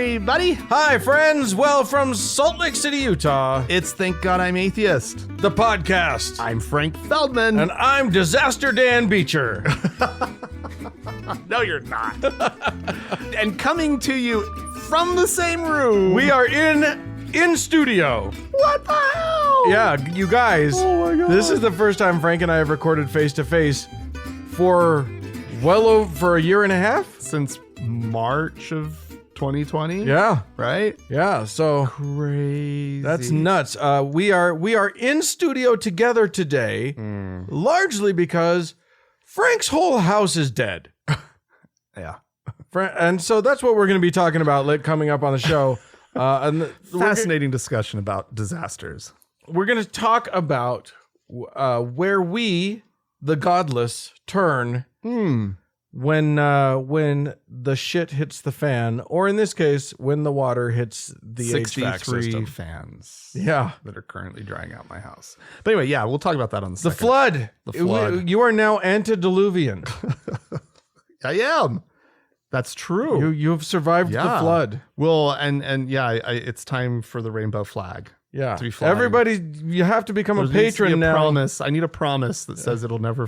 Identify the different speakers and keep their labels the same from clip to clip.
Speaker 1: everybody.
Speaker 2: Hi, friends. Well, from Salt Lake City, Utah,
Speaker 1: It's Thank God I'm Atheist.
Speaker 2: the podcast.
Speaker 1: I'm Frank Feldman.
Speaker 2: And I'm Disaster Dan Beecher.
Speaker 1: No, you're not. And coming to you from the same room.
Speaker 2: We are in studio.
Speaker 1: What the hell?
Speaker 2: Yeah, you guys.
Speaker 1: Oh my God.
Speaker 2: This is the first time Frank and I have recorded face to face for well over a year and a half.
Speaker 1: Since March of 2020.
Speaker 2: Yeah.
Speaker 1: Right?
Speaker 2: Yeah. So
Speaker 1: Crazy.
Speaker 2: that's nuts. We are in studio together today, largely because Frank's whole house is dead.
Speaker 1: Yeah.
Speaker 2: And so that's what we're going to be talking about coming up on the show.
Speaker 1: Fascinating discussion about disasters.
Speaker 2: We're going to talk about where we, the godless, turn when the shit hits the fan, or in this case, when the water hits the HVAC
Speaker 1: 63
Speaker 2: system.
Speaker 1: fans.
Speaker 2: Yeah.
Speaker 1: That are currently drying out my house. But anyway, yeah, we'll talk about that on the
Speaker 2: The
Speaker 1: second.
Speaker 2: flood.
Speaker 1: The flood.
Speaker 2: You are now antediluvian.
Speaker 1: I am. That's true.
Speaker 2: You've survived the flood.
Speaker 1: Well, and yeah, it's time for the rainbow flag.
Speaker 2: Yeah.
Speaker 1: To be flying.
Speaker 2: Everybody, you have to become a patron now.
Speaker 1: Promise. I need a promise that says there'll never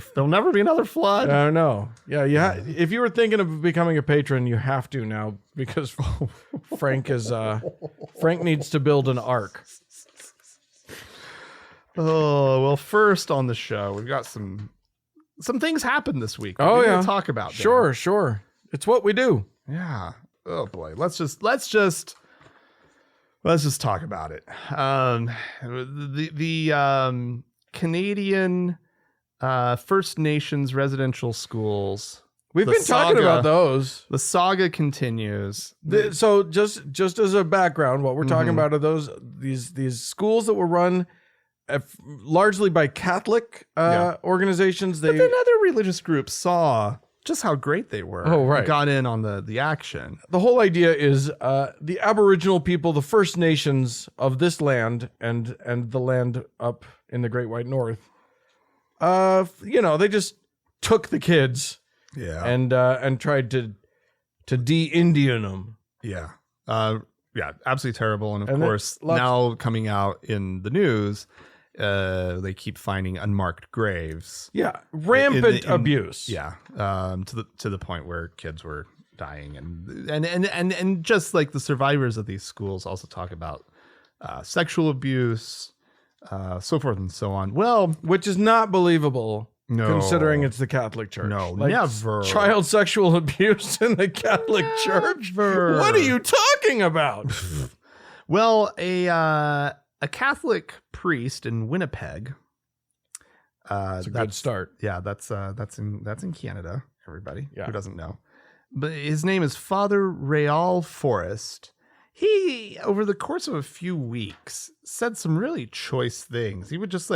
Speaker 1: be another flood.
Speaker 2: I know. Yeah. If you were thinking of becoming a patron, you have to now because Frank needs to build an ark.
Speaker 1: Oh, well, first on the show, we've got some things happened this week.
Speaker 2: Oh,
Speaker 1: we
Speaker 2: yeah.
Speaker 1: need to talk about.
Speaker 2: Sure. It's what we do.
Speaker 1: Yeah. Oh boy. Let's just talk about it. The Canadian First Nations residential schools.
Speaker 2: We've been talking about those.
Speaker 1: The saga continues.
Speaker 2: So just as a background, what we're talking about are these schools that were run largely by Catholic organizations.
Speaker 1: But then other religious groups saw just how great they were.
Speaker 2: Oh, right.
Speaker 1: Got in on the action.
Speaker 2: The whole idea is the Aboriginal people, the First Nations of this land and the land up in the Great White North, they just took the kids and tried to de-Indian them.
Speaker 1: Yeah. Absolutely terrible. And of course, now coming out in the news, they keep finding unmarked graves.
Speaker 2: Yeah, rampant abuse.
Speaker 1: Yeah, to the point where kids were dying, and just like the survivors of these schools also talk about sexual abuse, so forth and so on. Well,
Speaker 2: which is not believable.
Speaker 1: No.
Speaker 2: Considering it's the Catholic Church.
Speaker 1: No,
Speaker 2: like,
Speaker 1: never.
Speaker 2: Child sexual abuse in the Catholic Church? What are you talking about?
Speaker 1: Well, a Catholic priest in Winnipeg.
Speaker 2: That's a good start.
Speaker 1: Yeah, that's in Canada. Everybody who doesn't know, but his name is Father Real Forrest. He, over the course of a few weeks, said some really choice things. He would just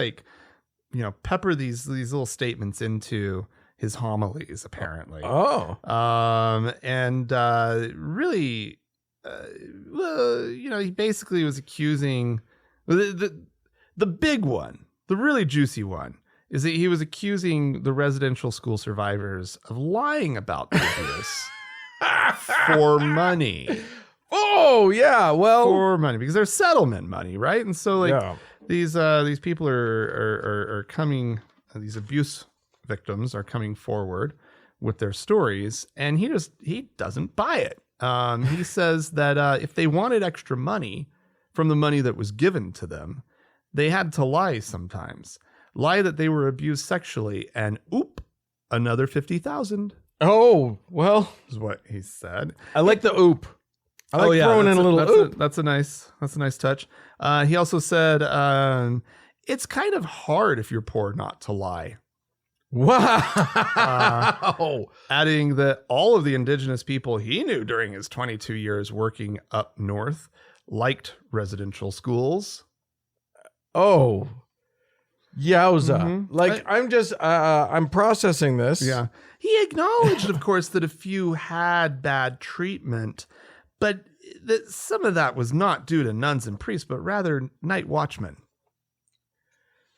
Speaker 1: pepper these little statements into his homilies, apparently.
Speaker 2: Oh,
Speaker 1: really, he basically was accusing. The big one, the really juicy one, is that he was accusing the residential school survivors of lying about the abuse for money.
Speaker 2: Oh, yeah. Well,
Speaker 1: for money, because there's settlement money, right? And so these people are coming, these abuse victims are coming forward with their stories, and he doesn't buy it. He says that if they wanted extra money from the money that was given to them, they had to lie sometimes. Lie that they were abused sexually, and another 50,000.
Speaker 2: Oh, well,
Speaker 1: is what he said.
Speaker 2: I like the oop. I like throwing in a little oop.
Speaker 1: That's a nice touch. He also said, it's kind of hard if you're poor not to lie.
Speaker 2: Wow.
Speaker 1: Adding that all of the indigenous people he knew during his 22 years working up north liked residential schools.
Speaker 2: Oh, yowza. I'm processing this.
Speaker 1: Yeah. He acknowledged, of course, that a few had bad treatment, but that some of that was not due to nuns and priests, but rather night watchmen.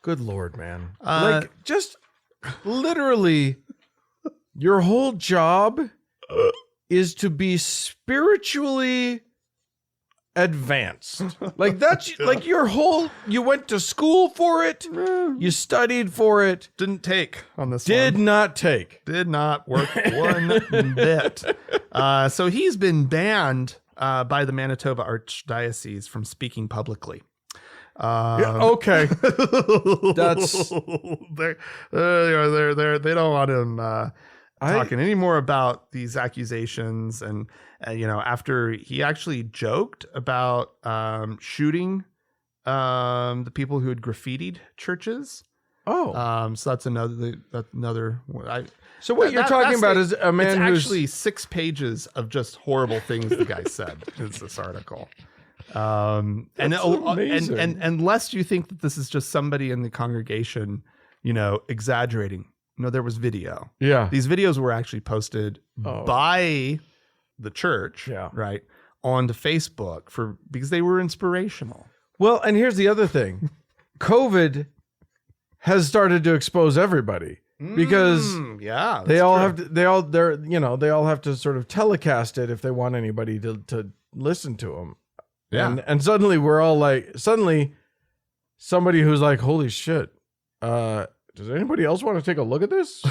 Speaker 2: Good Lord, man. Just literally, your whole job is to be spiritually advanced. Like that's like your whole, you went to school for it. You studied for it.
Speaker 1: Didn't take on this
Speaker 2: Did
Speaker 1: one.
Speaker 2: not take.
Speaker 1: Did not work one bit. So he's been banned by the Manitoba Archdiocese from speaking publicly.
Speaker 2: Okay. That's
Speaker 1: they don't want him talking any more about these accusations. And after he actually joked about shooting the people who had graffitied churches. So that's another.
Speaker 2: So what you're talking about is a man
Speaker 1: it's
Speaker 2: who's
Speaker 1: actually 6 pages of just horrible things the guy said. Is this article? And unless you think that this is just somebody in the congregation, exaggerating. No, there was video.
Speaker 2: Yeah.
Speaker 1: These videos were actually posted by the church, right, onto Facebook because they were inspirational.
Speaker 2: Well, and here's the other thing. COVID has started to expose everybody because they all have to sort of telecast it if they want anybody to listen to them. Yeah. And suddenly we're all like, somebody who's like, holy shit, does anybody else want to take a look at this?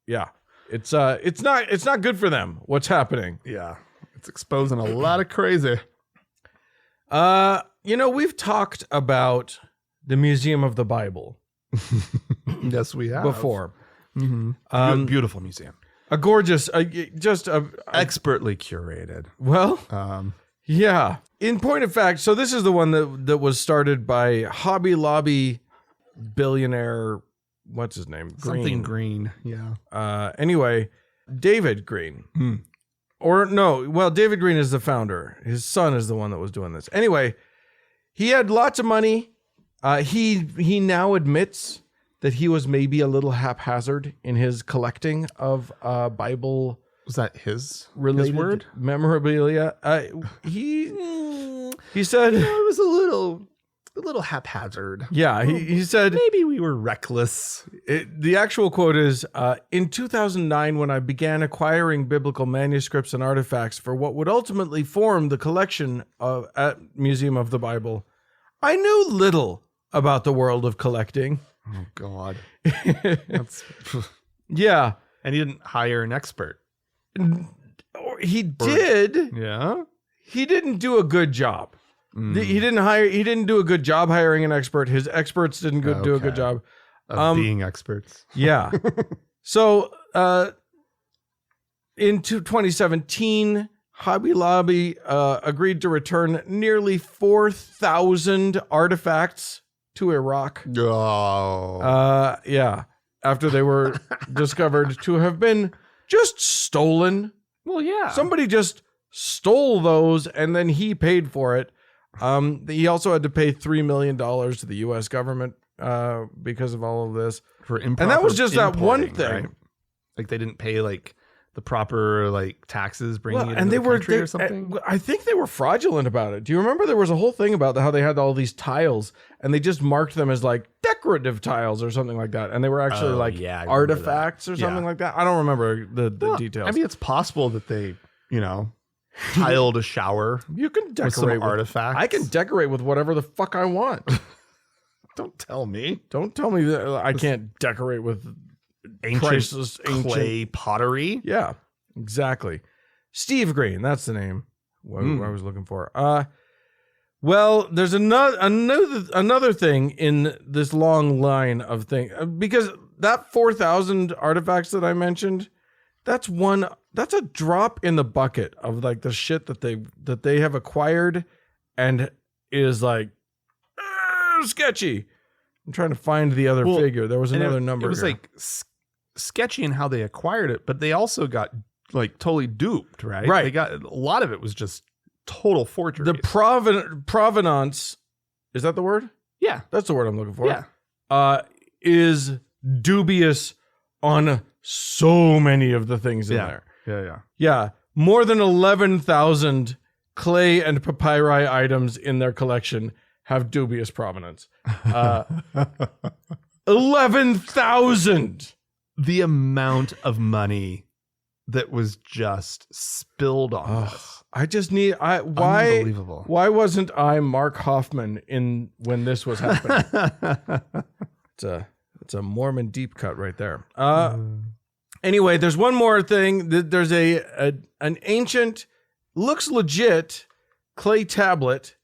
Speaker 2: Yeah. It's not good for them. What's happening?
Speaker 1: Yeah. It's exposing a lot of crazy.
Speaker 2: We've talked about the Museum of the Bible.
Speaker 1: Yes, we have.
Speaker 2: Before.
Speaker 1: Mm-hmm. Beautiful museum.
Speaker 2: A gorgeous,
Speaker 1: expertly curated.
Speaker 2: Well, yeah. In point of fact, so this is the one that was started by Hobby Lobby billionaire, what's his name?
Speaker 1: Something Green. Yeah.
Speaker 2: Anyway, David Green. Or no, well, David Green is the founder. His son is the one that was doing this. Anyway, he had lots of money. He now admits that he was maybe a little haphazard in his collecting of Bible.
Speaker 1: Was that his
Speaker 2: related
Speaker 1: word?
Speaker 2: Memorabilia? He said
Speaker 1: it was a little haphazard.
Speaker 2: Yeah, he said
Speaker 1: maybe we were reckless.
Speaker 2: The actual quote is, in 2009, when I began acquiring biblical manuscripts and artifacts for what would ultimately form the collection at Museum of the Bible, I knew little about the world of collecting.
Speaker 1: Oh, God.
Speaker 2: Yeah.
Speaker 1: And he didn't hire an expert.
Speaker 2: He did.
Speaker 1: Yeah.
Speaker 2: He didn't do a good job. He didn't do a good job hiring an expert. His experts didn't do a good job
Speaker 1: of being experts.
Speaker 2: Yeah. So in 2017, Hobby Lobby agreed to return nearly 4,000 artifacts to Iraq.
Speaker 1: Oh.
Speaker 2: Yeah. After they were discovered to have been just stolen.
Speaker 1: Well, yeah.
Speaker 2: Somebody just stole those and then he paid for it. He also had to pay $3 million to the U.S. government because of all of this.
Speaker 1: And
Speaker 2: that was just that one thing.
Speaker 1: Right? Like they didn't pay like the proper like taxes bringing it into the country or something.
Speaker 2: I think they were fraudulent about it. Do you remember there was a whole thing about how they had all these tiles and they just marked them as like decorative tiles or something like that, and they were actually artifacts or something like that. I don't remember the details.
Speaker 1: I mean, it's possible that they, tiled a shower.
Speaker 2: You can decorate
Speaker 1: with some artifacts.
Speaker 2: I can decorate with whatever the fuck I want.
Speaker 1: Don't tell me.
Speaker 2: Don't tell me that I can't decorate with
Speaker 1: ancient clay pottery.
Speaker 2: Yeah, exactly. Steve Green, that's the name what I was looking for. Well, there's another thing in this long line of things, because that 4,000 artifacts that I mentioned, that's a drop in the bucket of like the shit that they have acquired and is like sketchy. I'm trying to find the other figure. There was another number.
Speaker 1: It was like sketchy in how they acquired it, but they also got like totally duped, right?
Speaker 2: Right.
Speaker 1: They got a lot of it was just total forgery.
Speaker 2: The provenance, is that the word?
Speaker 1: Yeah,
Speaker 2: that's the word I'm looking for.
Speaker 1: Yeah,
Speaker 2: is dubious on so many of the things in there. Yeah. More than 11,000 clay and papyri items in their collection have dubious provenance. 11,000.
Speaker 1: The amount of money that was just spilled on us.
Speaker 2: I just need
Speaker 1: Unbelievable.
Speaker 2: Why wasn't I Mark Hoffman in when this was happening? It's a Mormon deep cut right there. Anyway, there's one more thing. There's an ancient, looks legit clay tablet,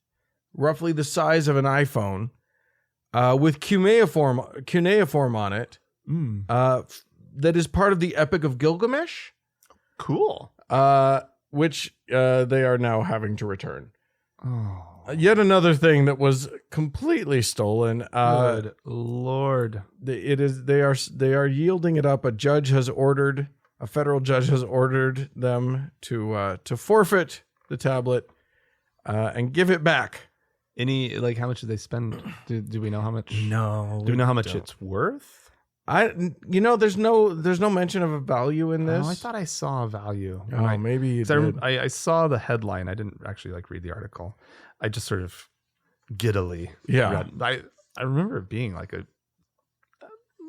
Speaker 2: roughly the size of an iPhone, with cuneiform on it, that is part of the Epic of Gilgamesh.
Speaker 1: Cool.
Speaker 2: Which they are now having to return.
Speaker 1: Oh,
Speaker 2: yet another thing that was completely stolen.
Speaker 1: good Lord.
Speaker 2: They are yielding it up. A federal judge has ordered them to forfeit the tablet and give it back.
Speaker 1: How much did they spend? Do we know how much?
Speaker 2: No.
Speaker 1: Do we know how much it's worth?
Speaker 2: There's no mention of a value in this.
Speaker 1: Oh, I thought I saw a value.
Speaker 2: Maybe you did.
Speaker 1: I saw the headline. I didn't actually read the article. I just sort of giddily read. I remember it being like a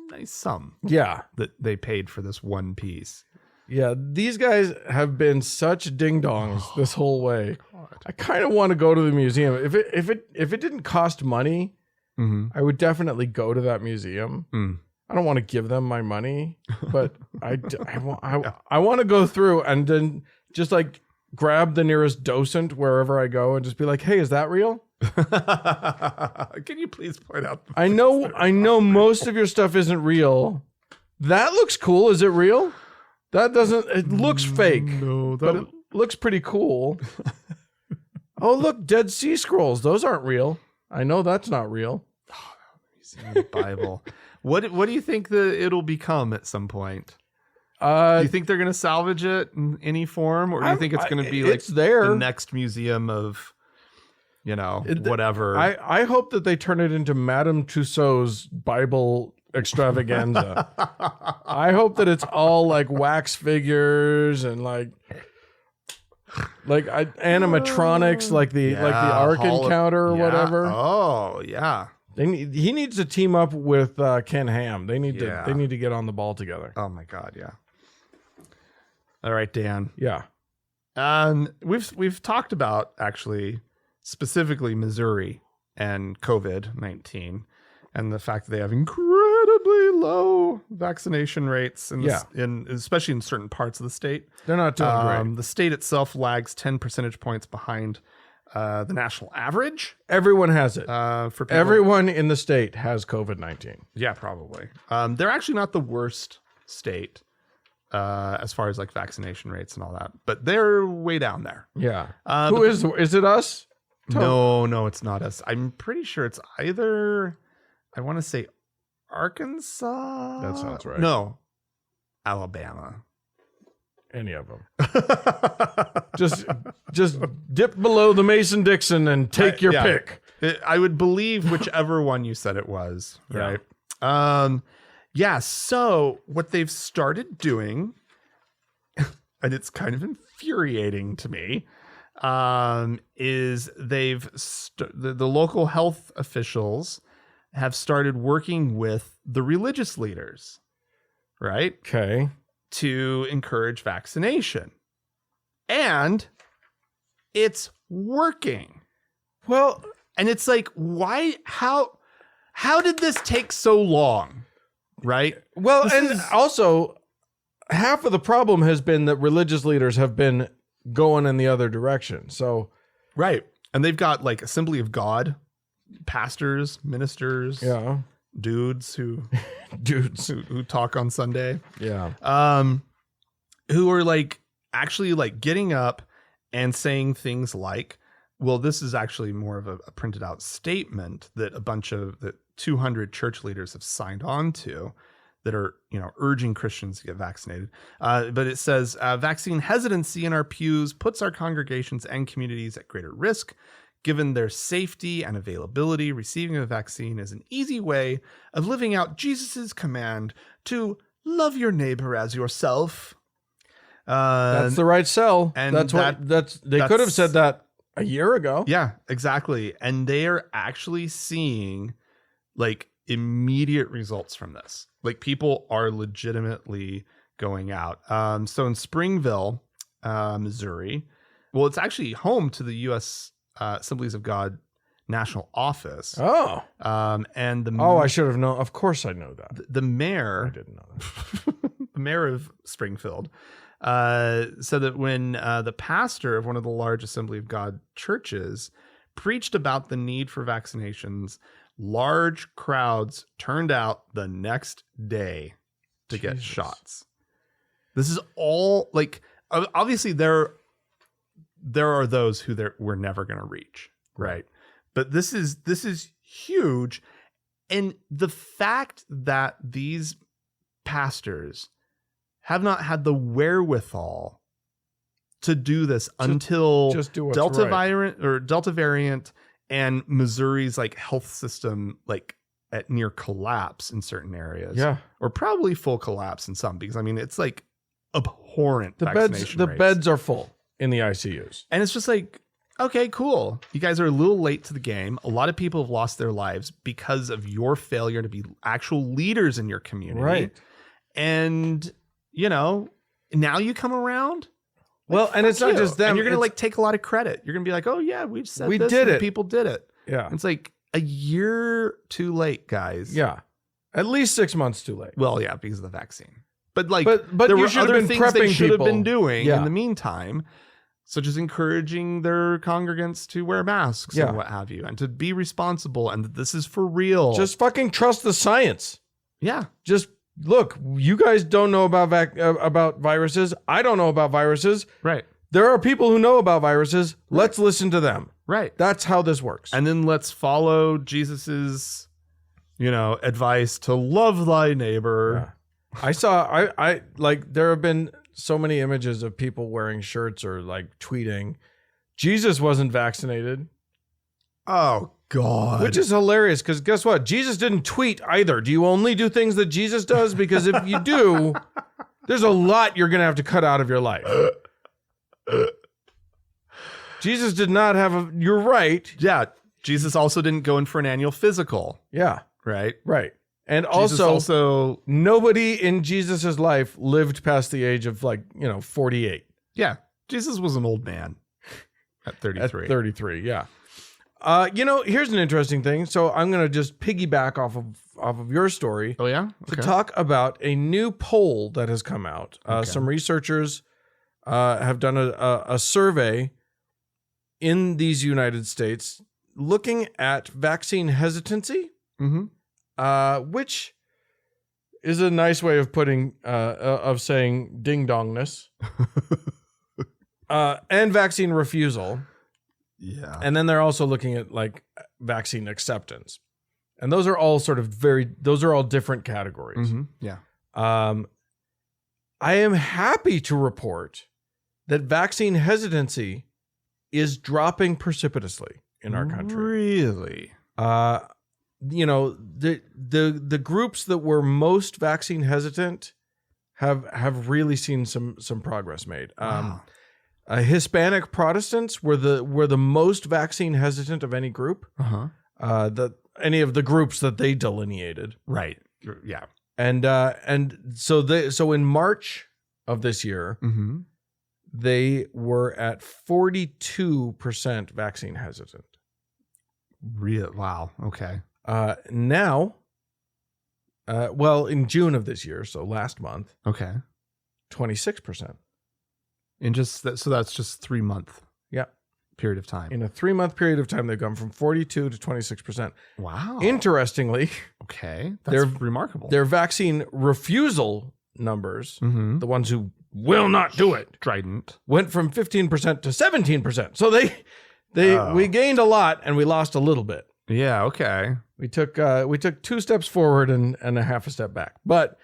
Speaker 1: nice sum.
Speaker 2: Yeah.
Speaker 1: That they paid for this one piece.
Speaker 2: Yeah, these guys have been such ding-dongs this whole way. God. I kind of want to go to the museum. If it didn't cost money, I would definitely go to that museum. I don't want to give them my money, but I want to go through and then just grab the nearest docent wherever I go and just be like, hey, is that real?
Speaker 1: Can you please point out?
Speaker 2: I know most of your stuff isn't real. That looks cool. Is it real? It looks fake. No, but it looks pretty cool. Oh, look, Dead Sea Scrolls. Those aren't real. I know that's not real.
Speaker 1: The Bible. What do you think it'll become at some point? Do you think they're going to salvage it in any form, or do you think it's going to be the next museum of, whatever?
Speaker 2: I hope that they turn it into Madame Tussauds Bible extravaganza. I hope that it's all wax figures and animatronics, like the Ark Encounter or whatever.
Speaker 1: Oh yeah.
Speaker 2: He needs to team up with Ken Ham. They need to get on the ball together.
Speaker 1: Oh my God, yeah. All right, Dan.
Speaker 2: Yeah.
Speaker 1: We've talked about actually specifically Missouri and COVID-19 and the fact that they have incredibly low vaccination rates especially in certain parts of the state.
Speaker 2: They're not doing great.
Speaker 1: The state itself lags 10 percentage points behind the national average.
Speaker 2: Everyone has it. Everyone in the state has COVID-19.
Speaker 1: Yeah, probably. They're actually not the worst state as far as vaccination rates and all that, but they're way down there.
Speaker 2: Yeah. Is it us?
Speaker 1: No, it's not us. I'm pretty sure it's either, I want to say Arkansas.
Speaker 2: That sounds right.
Speaker 1: No, Alabama.
Speaker 2: Any of them. just dip below the Mason-Dixon and take your pick.
Speaker 1: I would believe whichever one you said it was, right? So what they've started doing, and it's kind of infuriating to me, is the local health officials have started working with the religious leaders, right?
Speaker 2: Okay.
Speaker 1: To encourage vaccination. And it's working.
Speaker 2: Well,
Speaker 1: and it's why, how did this take so long? Right?
Speaker 2: Well, also half of the problem has been that religious leaders have been going in the other direction. So,
Speaker 1: right. And they've got Assembly of God, pastors, ministers, dudes who talk on Sunday.
Speaker 2: Yeah.
Speaker 1: Who are actually getting up and saying things like, well, this is actually more of a printed out statement that a bunch of the 200 church leaders have signed on to that are, urging Christians to get vaccinated. But it says vaccine hesitancy in our pews puts our congregations and communities at greater risk. Given their safety and availability, receiving a vaccine is an easy way of living out Jesus's command to love your neighbor as yourself.
Speaker 2: That's the right sell.
Speaker 1: And
Speaker 2: they could have said that a year ago.
Speaker 1: Yeah, exactly. And they are actually seeing immediate results from this. People are legitimately going out. So in Springville, Missouri, well, it's actually home to the U.S. Assemblies of God National Office.
Speaker 2: Oh.
Speaker 1: And
Speaker 2: I should have known. Of course I know that.
Speaker 1: The mayor.
Speaker 2: I didn't know that.
Speaker 1: The mayor of Springfield said that when the pastor of one of the large Assembly of God churches preached about the need for vaccinations, large crowds turned out the next day to get shots. This is all like, obviously there are those who we're never going to reach, right? But this is huge. And the fact that these pastors have not had the wherewithal to do this until Delta variant and Missouri's like health system like at near collapse in certain areas.
Speaker 2: Yeah.
Speaker 1: Or probably full collapse in some, because I mean it's like abhorrent.
Speaker 2: The beds are full in the ICUs.
Speaker 1: And it's just like, okay, cool. You guys are a little late to the game. A lot of people have lost their lives because of your failure to be actual leaders in your community.
Speaker 2: Right.
Speaker 1: And, you know, now you come around.
Speaker 2: Well, and it's not just them.
Speaker 1: And you're going to like take a lot of credit. You're going to be like, oh yeah, we
Speaker 2: did it.
Speaker 1: People did it.
Speaker 2: Yeah.
Speaker 1: It's like a year too late, guys.
Speaker 2: Yeah. At least 6 months too late.
Speaker 1: Well, yeah, because of the vaccine. But like,
Speaker 2: but
Speaker 1: there
Speaker 2: you
Speaker 1: were
Speaker 2: should
Speaker 1: other
Speaker 2: have been
Speaker 1: things they
Speaker 2: prepping
Speaker 1: should have
Speaker 2: people.
Speaker 1: been doing
Speaker 2: Yeah.
Speaker 1: in the meantime, such as encouraging their congregants to wear masks and what have you, and to be responsible, and that this is for real.
Speaker 2: Just fucking trust the science.
Speaker 1: Yeah.
Speaker 2: Just look, you guys don't know about viruses. I don't know about viruses.
Speaker 1: Right.
Speaker 2: There are people who know about viruses. Right. Let's listen to them.
Speaker 1: Right.
Speaker 2: That's how this works.
Speaker 1: And then let's follow Jesus's, advice to love thy neighbor.
Speaker 2: Yeah. I like, there have been so many images of people wearing shirts or like tweeting, Jesus wasn't vaccinated.
Speaker 1: Oh, God.
Speaker 2: Which is hilarious, because guess what? Jesus didn't tweet either. Do you only do things that Jesus does? Because if you do, there's a lot you're going to have to cut out of your life. Jesus did not have you're right.
Speaker 1: Yeah. Jesus also didn't go in for an annual physical.
Speaker 2: Yeah.
Speaker 1: Right.
Speaker 2: Right. And
Speaker 1: Jesus also
Speaker 2: nobody in Jesus's life lived past the age of 48.
Speaker 1: Yeah. Jesus was an old man at 33.
Speaker 2: At 33, yeah. Here's an interesting thing. So I'm going to just piggyback off of your story.
Speaker 1: Oh, yeah?
Speaker 2: Okay. To talk about a new poll that has come out. Some researchers have done a survey in these United States looking at vaccine hesitancy, which is a nice way of putting of saying ding dongness, and vaccine refusal.
Speaker 1: Yeah.
Speaker 2: And then they're also looking at like vaccine acceptance. And those are all those are all different categories.
Speaker 1: Yeah.
Speaker 2: I am happy to report that vaccine hesitancy is dropping precipitously in our country.
Speaker 1: Really?
Speaker 2: The groups that were most vaccine hesitant have really seen some progress made.
Speaker 1: Wow.
Speaker 2: Hispanic Protestants were the most vaccine hesitant of any group. Any of the groups that they delineated.
Speaker 1: Right. Yeah.
Speaker 2: And so in March of this year, they were at 42% vaccine hesitant.
Speaker 1: Real? Wow. Okay.
Speaker 2: Now, in June of this year, so last month,
Speaker 1: okay,
Speaker 2: 26%.
Speaker 1: In just that, so that's just 3 month period of time.
Speaker 2: In a 3 month period of time, they've gone from 42 to 26%.
Speaker 1: Wow.
Speaker 2: Interestingly,
Speaker 1: okay, that's remarkable.
Speaker 2: Their vaccine refusal numbers, the ones who will not do it,
Speaker 1: strident,
Speaker 2: went from 15% to 17%. So we gained a lot and we lost a little bit.
Speaker 1: Yeah. Okay.
Speaker 2: We took 2 steps forward and a half a step back, but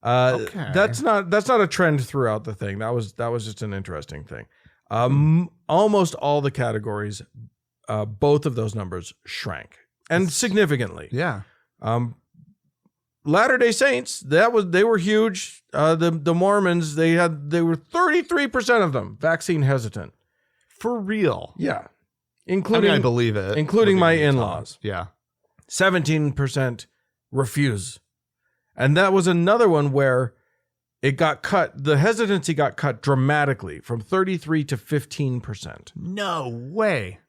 Speaker 2: that's not a trend throughout the thing. That was just an interesting thing. Almost all the categories, both of those numbers shrank, and significantly.
Speaker 1: Yeah.
Speaker 2: Latter-day Saints, they were huge. The Mormons, they were 33% of them vaccine hesitant.
Speaker 1: For real.
Speaker 2: Yeah. Including,
Speaker 1: I believe it.
Speaker 2: Including my in-laws.
Speaker 1: Yeah.
Speaker 2: 17% refuse. And that was another one where it got cut. The hesitancy got cut dramatically from 33 to 15%.
Speaker 1: No way.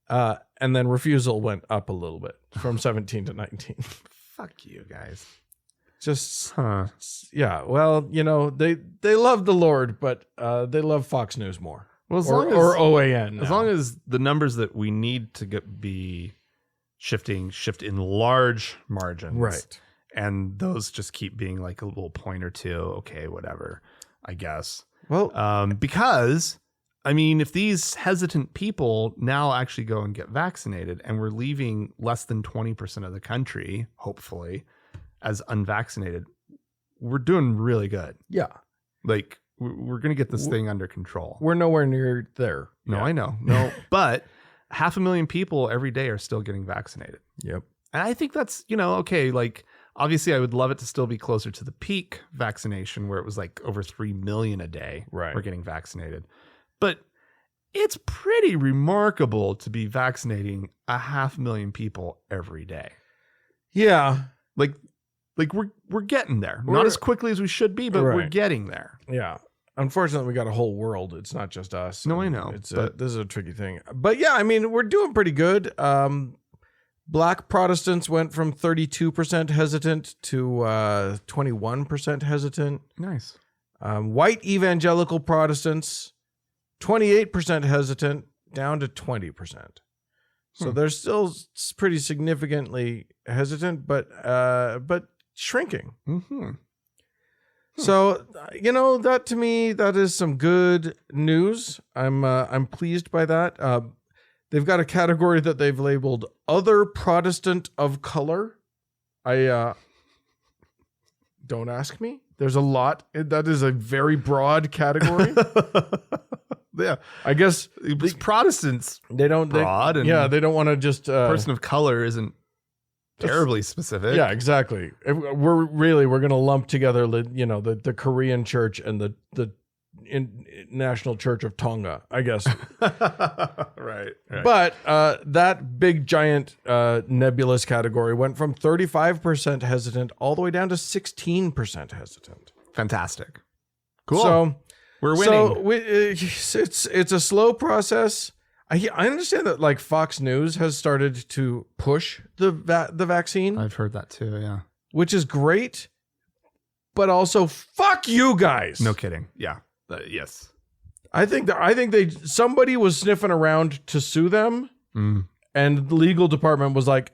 Speaker 2: And then refusal went up a little bit from 17 to 19.
Speaker 1: Fuck you guys.
Speaker 2: Just, yeah. Well, you know, they love the Lord, but they love Fox News more.
Speaker 1: Well,
Speaker 2: or OAN. Now.
Speaker 1: As long as the numbers that we need to be shift in large margins.
Speaker 2: Right.
Speaker 1: And those just keep being like a little point or two. Okay, whatever, I guess.
Speaker 2: Well,
Speaker 1: because, I mean, if these hesitant people now actually go and get vaccinated and we're leaving less than 20% of the country, hopefully, as unvaccinated, we're doing really good.
Speaker 2: Yeah.
Speaker 1: Like, we're going to get this thing under control.
Speaker 2: We're nowhere near there.
Speaker 1: No, I know. No, but 500,000 people every day are still getting vaccinated.
Speaker 2: Yep.
Speaker 1: And I think that's, okay, like, obviously I would love it to still be closer to the peak vaccination where it was like over 3 million a day were getting vaccinated. But it's pretty remarkable to be vaccinating 500,000 people every day.
Speaker 2: Yeah.
Speaker 1: Like we're getting there. Not as quickly as we should be, but we're getting there.
Speaker 2: Yeah. Unfortunately, we got a whole world. It's not just us.
Speaker 1: No, I know.
Speaker 2: This is a tricky thing. But yeah, I mean, we're doing pretty good. Black Protestants went from 32% hesitant to 21% hesitant.
Speaker 1: Nice.
Speaker 2: White evangelical Protestants, 28% hesitant, down to 20%. So they're still pretty significantly hesitant, but shrinking.
Speaker 1: Mm-hmm.
Speaker 2: So, that to me, that is some good news. I'm pleased by that. They've got a category that they've labeled other Protestant of color. Don't ask me. There's a lot. That is a very broad category.
Speaker 1: Yeah.
Speaker 2: I guess
Speaker 1: Protestants, they don't broad.
Speaker 2: They don't want to just
Speaker 1: person of color isn't terribly specific.
Speaker 2: Yeah, exactly. We're going to lump together, the Korean church and the National Church of Tonga, I guess.
Speaker 1: Right.
Speaker 2: But that big giant nebulous category went from 35% hesitant all the way down to 16% hesitant.
Speaker 1: Fantastic. Cool.
Speaker 2: So
Speaker 1: we're winning.
Speaker 2: So it's a slow process. I understand that like Fox News has started to push the vaccine.
Speaker 1: I've heard that too. Yeah,
Speaker 2: which is great, but also fuck you guys.
Speaker 1: No kidding. Yeah. Yes.
Speaker 2: I think somebody was sniffing around to sue them, and the legal department was like,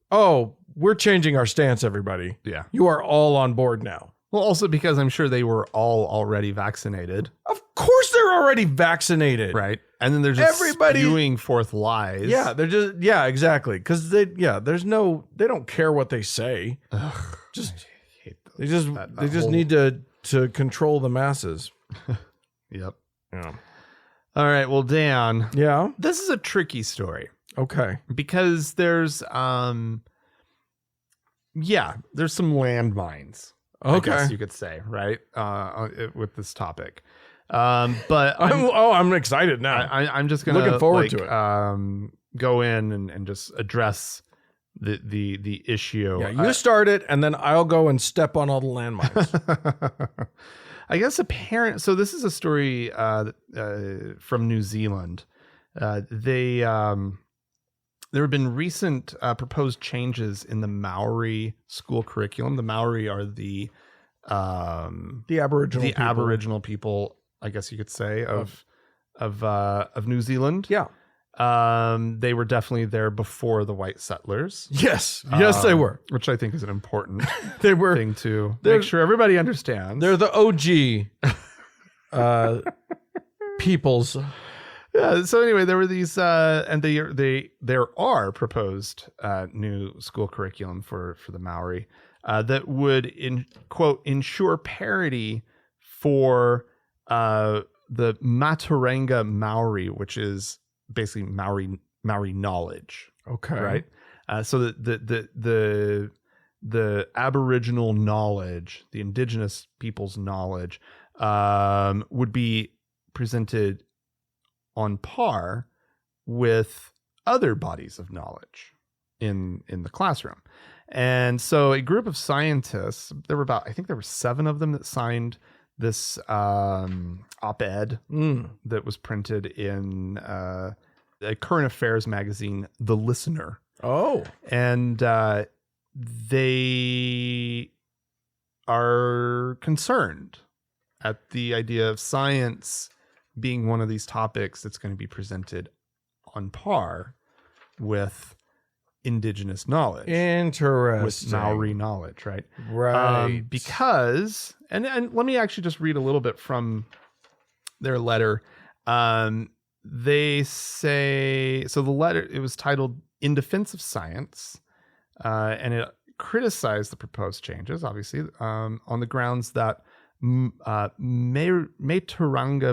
Speaker 2: "Oh, we're changing our stance, everybody.
Speaker 1: Yeah,
Speaker 2: you are all on board now."
Speaker 1: Well, also because I'm sure they were all already vaccinated.
Speaker 2: Of course, they're already vaccinated,
Speaker 1: right? And then they're just spewing forth lies.
Speaker 2: Yeah, they're just exactly because they don't care what they say.
Speaker 1: Ugh,
Speaker 2: they just need to control the masses.
Speaker 1: Yep.
Speaker 2: Yeah.
Speaker 1: All right. Well, Dan.
Speaker 2: Yeah.
Speaker 1: This is a tricky story.
Speaker 2: Okay.
Speaker 1: Because there's some landmines.
Speaker 2: Okay.
Speaker 1: I guess you could say, right? With this topic. But
Speaker 2: I'm excited now.
Speaker 1: I'm just gonna
Speaker 2: looking forward to it.
Speaker 1: Go in and just address the issue.
Speaker 2: Yeah, you start it, and then I'll go and step on all the landmines.
Speaker 1: I guess so this is a story from New Zealand. There have been recent proposed changes in the Maori school curriculum. The Maori are the Aboriginal people, I guess you could say, of New Zealand.
Speaker 2: Yeah.
Speaker 1: They were definitely there before the white settlers.
Speaker 2: Yes, they were.
Speaker 1: Which I think is an important thing to make sure everybody understands.
Speaker 2: They're the OG peoples.
Speaker 1: Yeah. So anyway, there were these, and there are proposed new school curriculum for the Maori that would ensure parity for the Maturanga Maori, which is basically Maori knowledge.
Speaker 2: Okay.
Speaker 1: Right. So the Aboriginal knowledge, the indigenous people's knowledge, would be presented on par with other bodies of knowledge in the classroom. And so a group of scientists, I think there were 7 of them that signed this op-ed that was printed in a current affairs magazine, The Listener.
Speaker 2: Oh.
Speaker 1: And they are concerned at the idea of science being one of these topics that's going to be presented on par with indigenous knowledge.
Speaker 2: Interesting.
Speaker 1: With Maori knowledge, right?
Speaker 2: Right.
Speaker 1: Because, and let me actually just read a little bit from their letter. They say, so the letter, it was titled In Defense of Science, and it criticized the proposed changes, obviously, on the grounds that Meturanga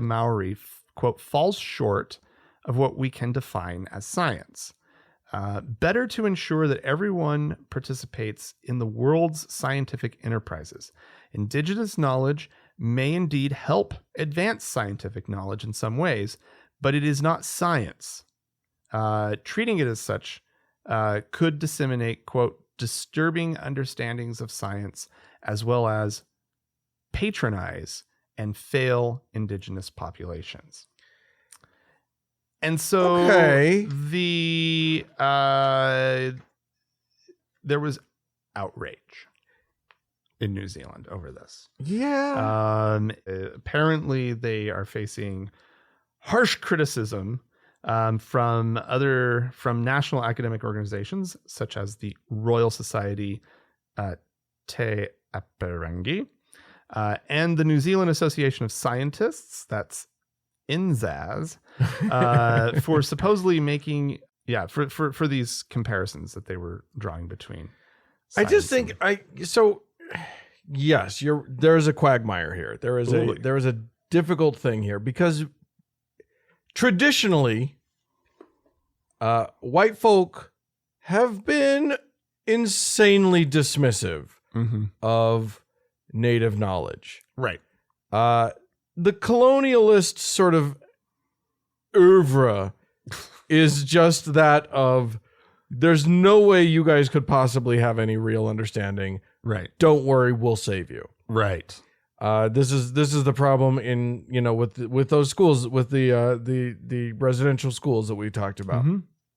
Speaker 1: Maori, quote, falls short of what we can define as science. Better to ensure that everyone participates in the world's scientific enterprises. Indigenous knowledge may indeed help advance scientific knowledge in some ways, but it is not science. Treating it as such could disseminate, quote, disturbing understandings of science, as well as patronize and fail indigenous populations. And so there was outrage in New Zealand over this.
Speaker 2: Yeah.
Speaker 1: Apparently they are facing harsh criticism from national academic organizations such as the Royal Society Te Aperangi and the New Zealand Association of Scientists, that's NZAS, for supposedly making for these comparisons that they were drawing between.
Speaker 2: I just think yes, there's a quagmire here. There is a difficult thing here because traditionally, white folk have been insanely dismissive of native knowledge.
Speaker 1: Right.
Speaker 2: The colonialist sort of oeuvre is just that of there's no way you guys could possibly have any real understanding.
Speaker 1: Right.
Speaker 2: Don't worry, we'll save you.
Speaker 1: Right.
Speaker 2: This is the problem in with those schools, with the residential schools that we talked about.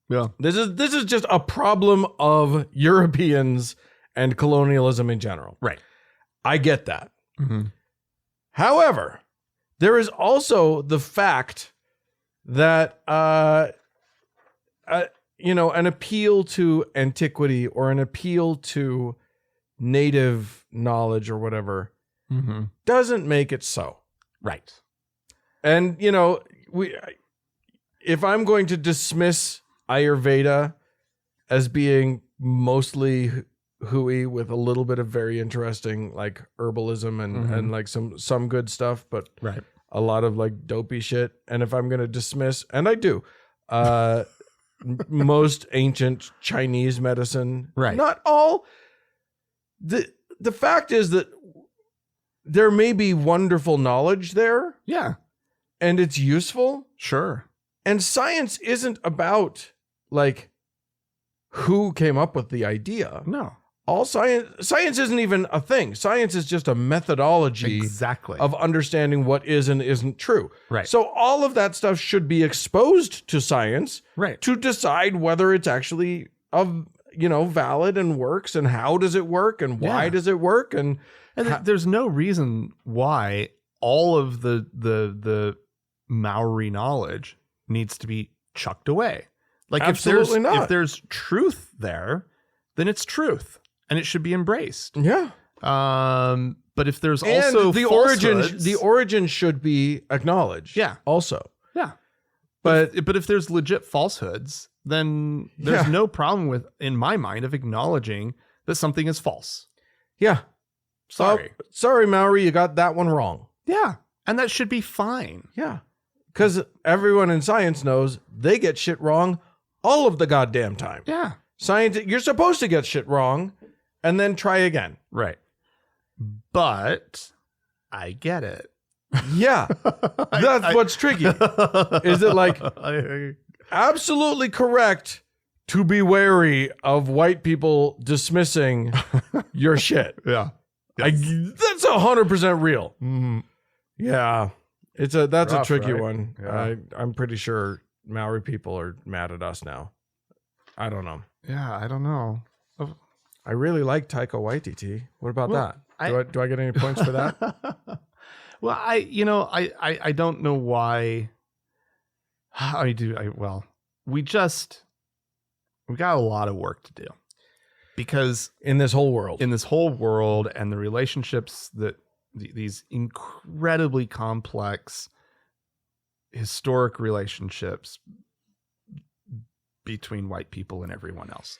Speaker 1: Yeah.
Speaker 2: This is just a problem of Europeans and colonialism in general.
Speaker 1: Right.
Speaker 2: I get that. However, there is also the fact that an appeal to antiquity or an appeal to native knowledge or whatever doesn't make it so.
Speaker 1: Right.
Speaker 2: And if I'm going to dismiss Ayurveda as being mostly hooey with a little bit of very interesting like herbalism and like some good stuff, but a lot of like dopey shit. And if I'm going to dismiss, and I do, most ancient Chinese medicine, not all. The fact is that there may be wonderful knowledge there.
Speaker 1: Yeah.
Speaker 2: And it's useful.
Speaker 1: Sure.
Speaker 2: And science isn't about like who came up with the idea.
Speaker 1: No.
Speaker 2: All science isn't even a thing. Science is just a methodology of understanding what is and isn't true.
Speaker 1: Right.
Speaker 2: So all of that stuff should be exposed to science to decide whether it's actually valid and works, and how does it work and why does it work, and
Speaker 1: there's no reason why all of the Maori knowledge needs to be chucked away. Like if there's truth there, then it's truth. And it should be embraced.
Speaker 2: Yeah.
Speaker 1: But if there's also
Speaker 2: the origin should be acknowledged.
Speaker 1: Yeah.
Speaker 2: Also.
Speaker 1: Yeah. But if there's legit falsehoods, then there's no problem with, in my mind, of acknowledging that something is false.
Speaker 2: Yeah. Sorry, Maori, you got that one wrong.
Speaker 1: Yeah. And that should be fine.
Speaker 2: Yeah. Because everyone in science knows they get shit wrong all of the goddamn time.
Speaker 1: Yeah.
Speaker 2: Science, you're supposed to get shit wrong and then try again.
Speaker 1: Right. But I get it.
Speaker 2: Yeah. That's what's tricky. Is it like absolutely correct to be wary of white people dismissing your shit?
Speaker 1: Yeah.
Speaker 2: That's 100% real. Yeah. That's
Speaker 1: Rough,
Speaker 2: a tricky
Speaker 1: right?
Speaker 2: one.
Speaker 1: Yeah.
Speaker 2: I'm pretty sure Maori people are mad at us now. I don't know.
Speaker 1: Yeah, I don't know.
Speaker 2: I really like Taika Waititi. What about
Speaker 1: Well,
Speaker 2: that? Do I get any points for that?
Speaker 1: Well, I don't know why. We got a lot of work to do because
Speaker 2: In this whole world.
Speaker 1: And the relationships that these incredibly complex historic relationships between white people and everyone else,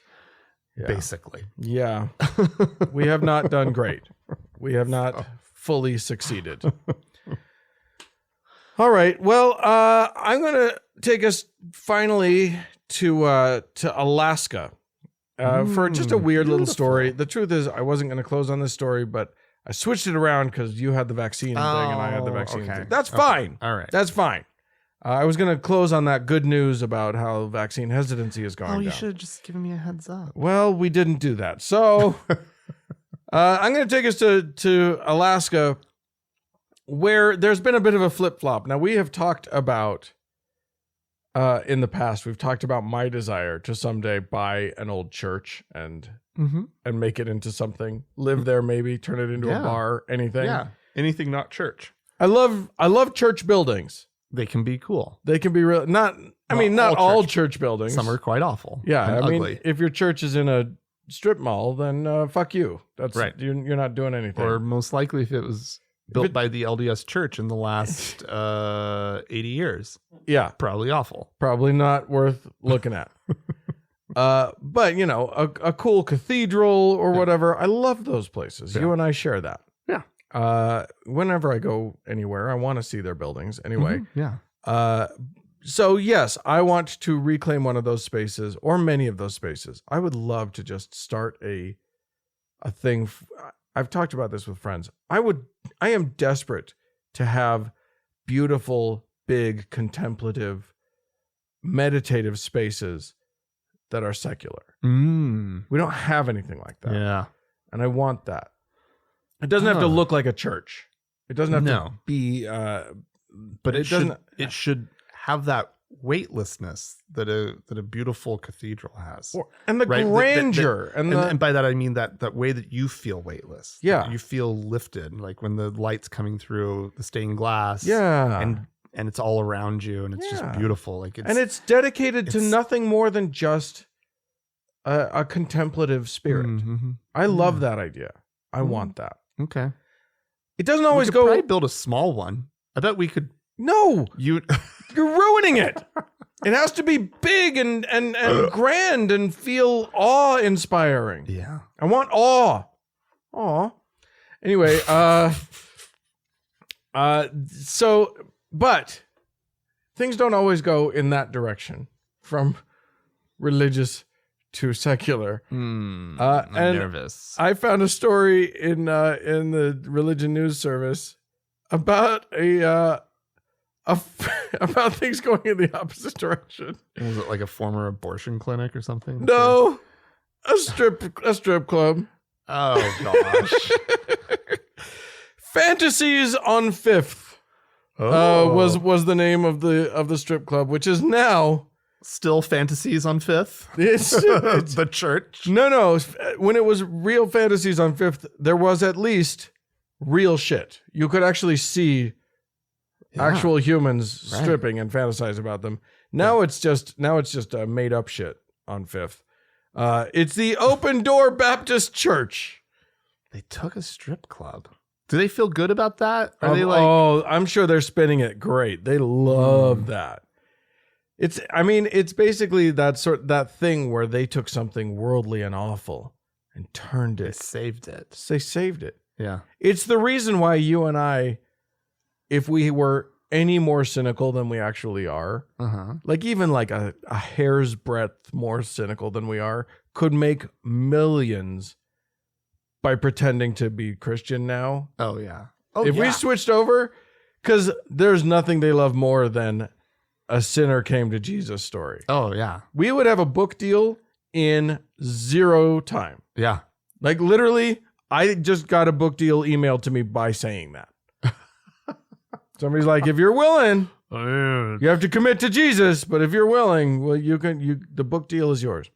Speaker 1: basically.
Speaker 2: Yeah. We have not done great. We have not fully succeeded. All right. Well, I'm going to take us finally to Alaska for just a weird little story. The truth is, I wasn't going to close on this story, but I switched it around because you had the vaccine thing and I had the vaccine thing. That's fine.
Speaker 1: All right.
Speaker 2: That's fine. I was going to close on that good news about how vaccine hesitancy is going down.
Speaker 1: You should have just given me a heads up.
Speaker 2: Well, we didn't do that. So I'm going to take us to Alaska, where there's been a bit of a flip-flop. Now, we have talked about, in the past, we've talked about my desire to someday buy an old church and make it into something. Live there, maybe, turn it into a bar, anything.
Speaker 1: Yeah, anything not church.
Speaker 2: I love church buildings.
Speaker 1: They can be cool.
Speaker 2: They can be real. Not all church buildings.
Speaker 1: Some are quite awful.
Speaker 2: Yeah,
Speaker 1: and
Speaker 2: I
Speaker 1: ugly.
Speaker 2: mean, if your church is in a strip mall, then fuck you. That's
Speaker 1: right.
Speaker 2: You're not doing anything.
Speaker 1: Or most likely, if it was built by the LDS Church in the last 80 years, probably awful.
Speaker 2: Probably not worth looking at. But a cool cathedral or whatever. I love those places. You and I share that.
Speaker 1: Yeah.
Speaker 2: Whenever I go anywhere, I want to see their buildings anyway.
Speaker 1: Yeah.
Speaker 2: So yes, I want to reclaim one of those spaces or many of those spaces. I would love to just start a thing. I've talked about this with friends. I am desperate to have beautiful, big, contemplative, meditative spaces that are secular. We don't have anything like that.
Speaker 1: Yeah.
Speaker 2: And I want that. It doesn't have to look like a church. It doesn't have to be
Speaker 1: but it doesn't. It should have that weightlessness that a beautiful cathedral has,
Speaker 2: and the grandeur,
Speaker 1: and by that I mean that way that you feel weightless.
Speaker 2: Yeah,
Speaker 1: you feel lifted, like when the light's coming through the stained glass.
Speaker 2: Yeah,
Speaker 1: and it's all around you, and it's just beautiful. Like
Speaker 2: it's dedicated to nothing more than just a contemplative spirit. I love that idea. I want that.
Speaker 1: Okay.
Speaker 2: It doesn't always
Speaker 1: go. Probably build a small one. I bet we could.
Speaker 2: No, you're ruining it. It has to be big and grand and feel awe-inspiring.
Speaker 1: Yeah,
Speaker 2: I want awe. Aw. Anyway, but things don't always go in that direction from religious to secular.
Speaker 1: I'm
Speaker 2: and
Speaker 1: nervous.
Speaker 2: I found a story in the religion news service about about things going in the opposite direction.
Speaker 1: Was it like a former abortion clinic or something?
Speaker 2: No, a strip club.
Speaker 1: Oh gosh.
Speaker 2: Fantasies on 5th was the name of the strip club, which is now
Speaker 1: still Fantasies on 5th.
Speaker 2: It's
Speaker 1: the church.
Speaker 2: No. When it was real Fantasies on 5th, there was at least real shit. You could actually see actual humans stripping and fantasize about them. Now it's just a made up shit on 5th. It's the Open Door Baptist Church.
Speaker 1: They took a strip club. Do they feel good about that? Are they like?
Speaker 2: Oh, I'm sure they're spinning it great. They love that. It's basically that thing where they took something worldly and awful and turned it. They saved it.
Speaker 1: Yeah.
Speaker 2: It's the reason why you and I, if we were any more cynical than we actually are, like even like a hair's breadth more cynical than we are, could make millions by pretending to be Christian now.
Speaker 1: Oh, yeah.
Speaker 2: If we switched over, because there's nothing they love more than a sinner came to Jesus story.
Speaker 1: Oh, yeah.
Speaker 2: We would have a book deal in 0 time.
Speaker 1: Yeah.
Speaker 2: Like literally, I just got a book deal emailed to me by saying that. Somebody's like, if you're willing, you have to commit to Jesus. But if you're willing, well, the book deal is yours.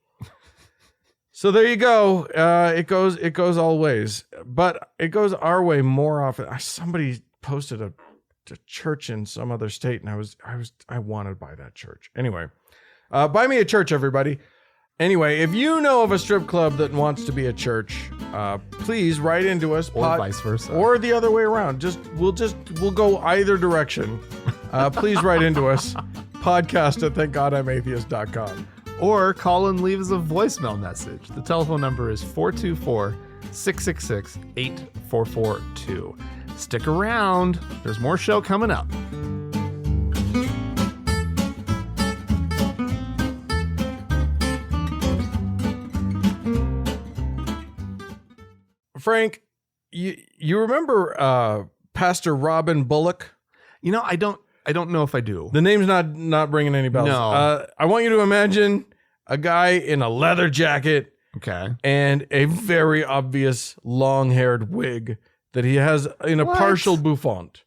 Speaker 2: So there you go. It goes all ways, but it goes our way more often. Somebody posted a church in some other state, and I wanted to buy that church. Anyway, buy me a church, everybody. Anyway, if you know of a strip club that wants to be a church, please write into us,
Speaker 1: or vice versa,
Speaker 2: or the other way around. We'll go either direction. Please write into us, podcast@thankgodimatheist.com.
Speaker 1: Or call and leave us a voicemail message. The telephone number is 424-666-8442. Stick around. There's more show coming up.
Speaker 2: Frank, you remember Pastor Robin Bullock?
Speaker 1: I don't know if I do.
Speaker 2: The name's not ringing any bells.
Speaker 1: No.
Speaker 2: I want you to imagine a guy in a leather jacket,
Speaker 1: okay,
Speaker 2: and a very obvious long-haired wig that he has in a partial bouffant.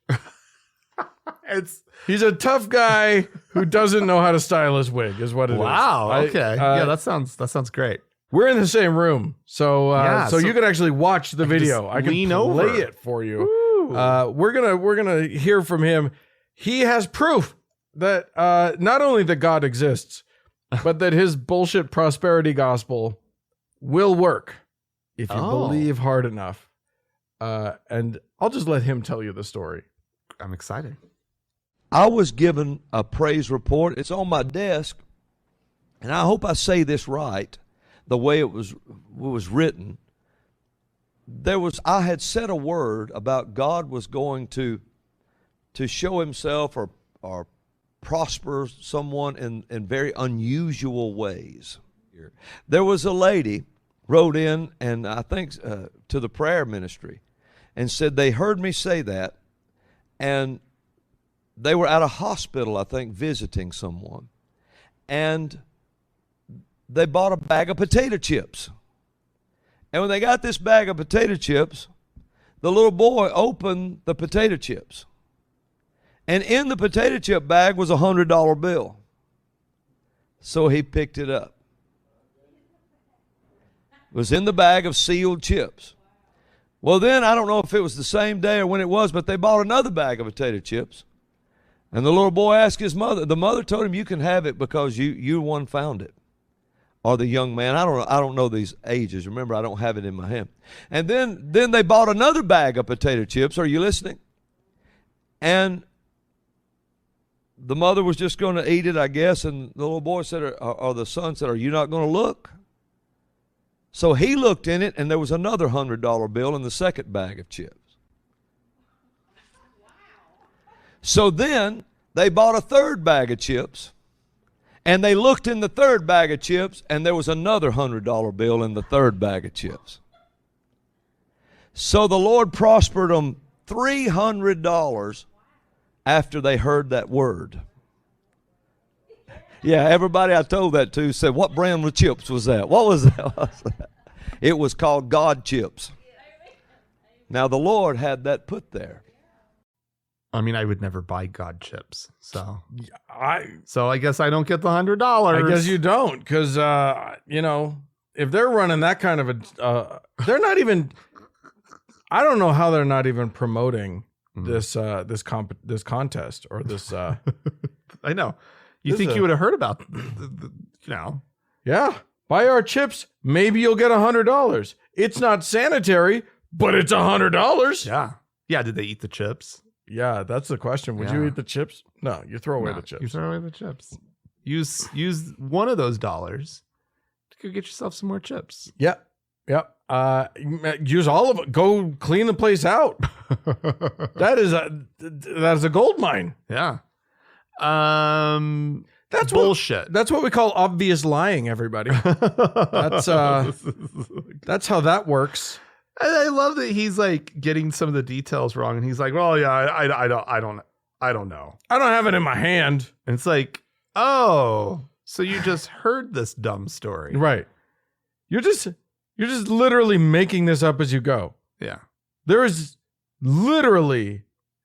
Speaker 2: He's a tough guy who doesn't know how to style his wig, is what it is.
Speaker 1: Wow. Okay. Yeah, that sounds great.
Speaker 2: We're in the same room, so you can actually watch the video. I can play it for you. We're gonna hear from him. He has proof that not only that God exists, but that his bullshit prosperity gospel will work if you believe hard enough. And I'll just let him tell you the story.
Speaker 1: I'm excited.
Speaker 3: I was given a praise report. It's on my desk, and I hope I say this right, the way it was written. I had said a word about God was going to show himself or prosper someone in very unusual ways. There was a lady wrote in, and I think to the prayer ministry, and said they heard me say that, and they were at a hospital, I think, visiting someone, and they bought a bag of potato chips. And when they got this bag of potato chips, the little boy opened the potato chips. And in the potato chip bag was a $100 bill. So he picked it up. It was in the bag of sealed chips. Well, then, I don't know if it was the same day or when it was, but they bought another bag of potato chips. And the little boy asked his mother. The mother told him, you can have it because you one found it. Or the young man. I don't know these ages. Remember, I don't have it in my hand. And then they bought another bag of potato chips. Are you listening? And the mother was just going to eat it, I guess, and the little boy said, or the son said, are you not going to look? So he looked in it, and there was another $100 bill in the second bag of chips. So then they bought a third bag of chips, and they looked in the third bag of chips, and there was another $100 bill in the third bag of chips. So the Lord prospered them $300 after they heard that word. Yeah, everybody I told that to said, what brand of chips was that? What was that? It was called God chips. Now the Lord had that put there.
Speaker 1: I mean, I would never buy God chips. So I guess I don't get the $100.
Speaker 2: I guess you don't, because, if they're running that kind of they're not even, I don't know how they're not even promoting this contest or this.
Speaker 1: I know. You think you would have heard about,
Speaker 2: Yeah. Buy our chips. Maybe you'll get $100. It's not sanitary, but it's $100.
Speaker 1: Yeah. Yeah. Did they eat the chips?
Speaker 2: Yeah, that's the question. Would you eat the chips? No, you throw away the chips.
Speaker 1: You throw away the chips. Use one of those dollars to go get yourself some more chips.
Speaker 2: Yep. Use all of it. Go clean the place out. That is a gold mine.
Speaker 1: Yeah. That's bullshit.
Speaker 2: That's what we call obvious lying, everybody. That's how that works.
Speaker 1: I love that he's like getting some of the details wrong, and he's like, "Well, yeah, I don't know.
Speaker 2: I don't have it in my hand."
Speaker 1: And it's like, "Oh, so you just heard this dumb story,
Speaker 2: right? You're just literally making this up as you go."
Speaker 1: Yeah,
Speaker 2: there is literally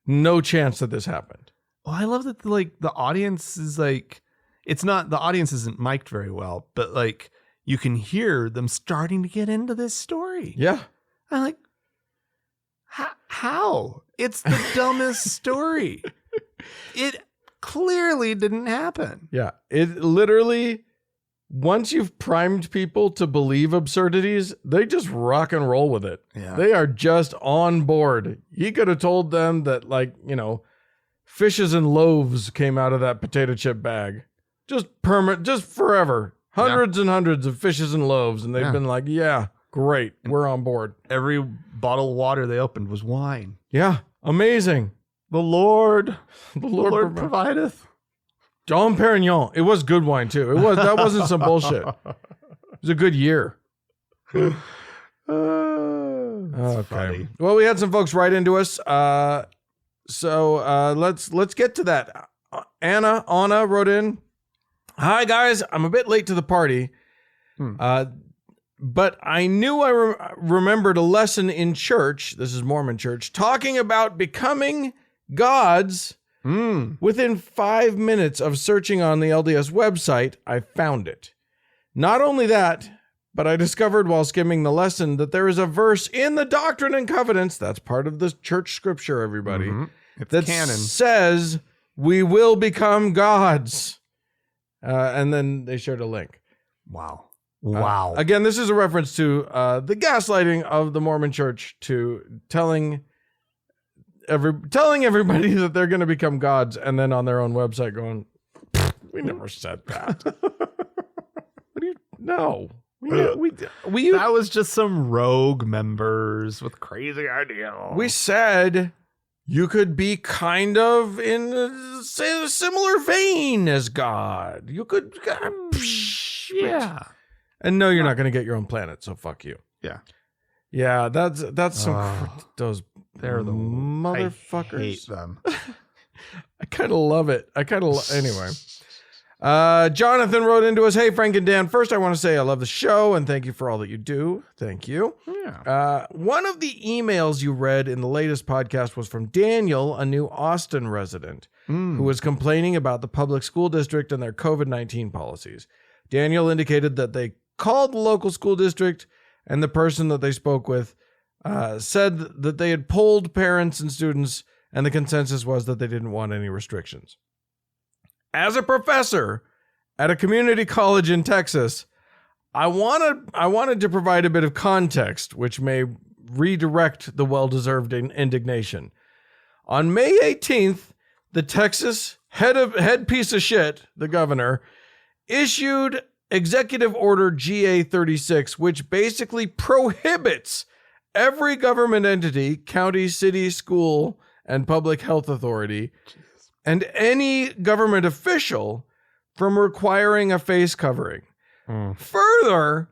Speaker 2: No chance that this happened.
Speaker 1: Well, I love that the audience is like, it's not, the audience isn't mic'd very well, but like you can hear them starting to get into this story.
Speaker 2: Yeah.
Speaker 1: I'm like, how? It's the dumbest story. It clearly didn't happen.
Speaker 2: Yeah. It literally, once you've primed people to believe absurdities, they just rock and roll with it.
Speaker 1: Yeah.
Speaker 2: They are just on board. He could have told them that, fishes and loaves came out of that potato chip bag. Just forever. Hundreds and hundreds of fishes and loaves. And they've been like, yeah, great. We're on board.
Speaker 1: Every bottle of water they opened was wine.
Speaker 2: Yeah. Amazing.
Speaker 1: The Lord
Speaker 2: provideth. Dom Perignon. It was good wine too. That wasn't some bullshit. It was a good year.
Speaker 1: Okay.
Speaker 2: Funny. Well, we had some folks write into us. So let's get to that. Anna wrote in. Hi guys, I'm a bit late to the party. But I knew I remembered a lesson in church. This is Mormon church, talking about becoming gods. Within 5 minutes of searching on the LDS website, I found it. Not only that, but I discovered while skimming the lesson that there is a verse in the Doctrine and Covenants, that's part of the church scripture, everybody, that
Speaker 1: canon.
Speaker 2: says we will become gods. And then they shared a link.
Speaker 1: Wow.
Speaker 2: Again, this is a reference to the gaslighting of the Mormon church to telling everybody that they're going to become gods, and then on their own website going, we never said that. What do you know?
Speaker 1: That was just some rogue members with crazy ideas.
Speaker 2: We said you could be kind of in a similar vein as God. You could,
Speaker 1: yeah.
Speaker 2: And no, you're not going to get your own planet, so fuck you. Yeah, that's some those.
Speaker 1: They're the
Speaker 2: motherfuckers.
Speaker 1: I hate them.
Speaker 2: I kind of love it. Anyway. Jonathan wrote into us, hey, Frank and Dan. First, I want to say I love the show and thank you for all that you do. Thank you.
Speaker 1: Yeah.
Speaker 2: One of the emails you read in the latest podcast was from Daniel, a new Austin resident, who was complaining about the public school district and their COVID-19 policies. Daniel indicated that they called the local school district and the person that they spoke with said that they had polled parents and students, and the consensus was that they didn't want any restrictions. As a professor at a community college in Texas, I wanted to provide a bit of context, which may redirect the well-deserved indignation. On May 18th, the Texas head piece of shit, the governor, issued Executive Order GA-36, which basically prohibits every government entity, county, city, school, and public health authority, and any government official from requiring a face covering. Further,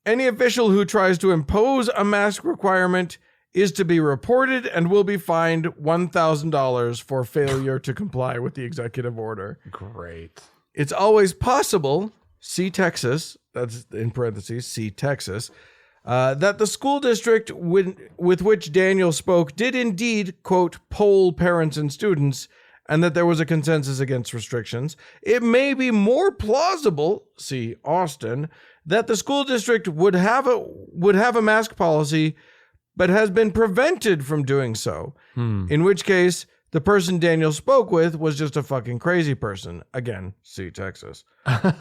Speaker 2: any official who tries to impose a mask requirement is to be reported and will be fined $1,000 for failure to comply with the executive order.
Speaker 1: Great.
Speaker 2: It's always possible, see Texas, that's in parentheses, see Texas, that the school district with which Daniel spoke did indeed, quote, poll parents and students, and that there was a consensus against restrictions. It may be more plausible, see Austin, that the school district would have a mask policy, but has been prevented from doing so. In which case, the person Daniel spoke with was just a fucking crazy person. Again, see Texas.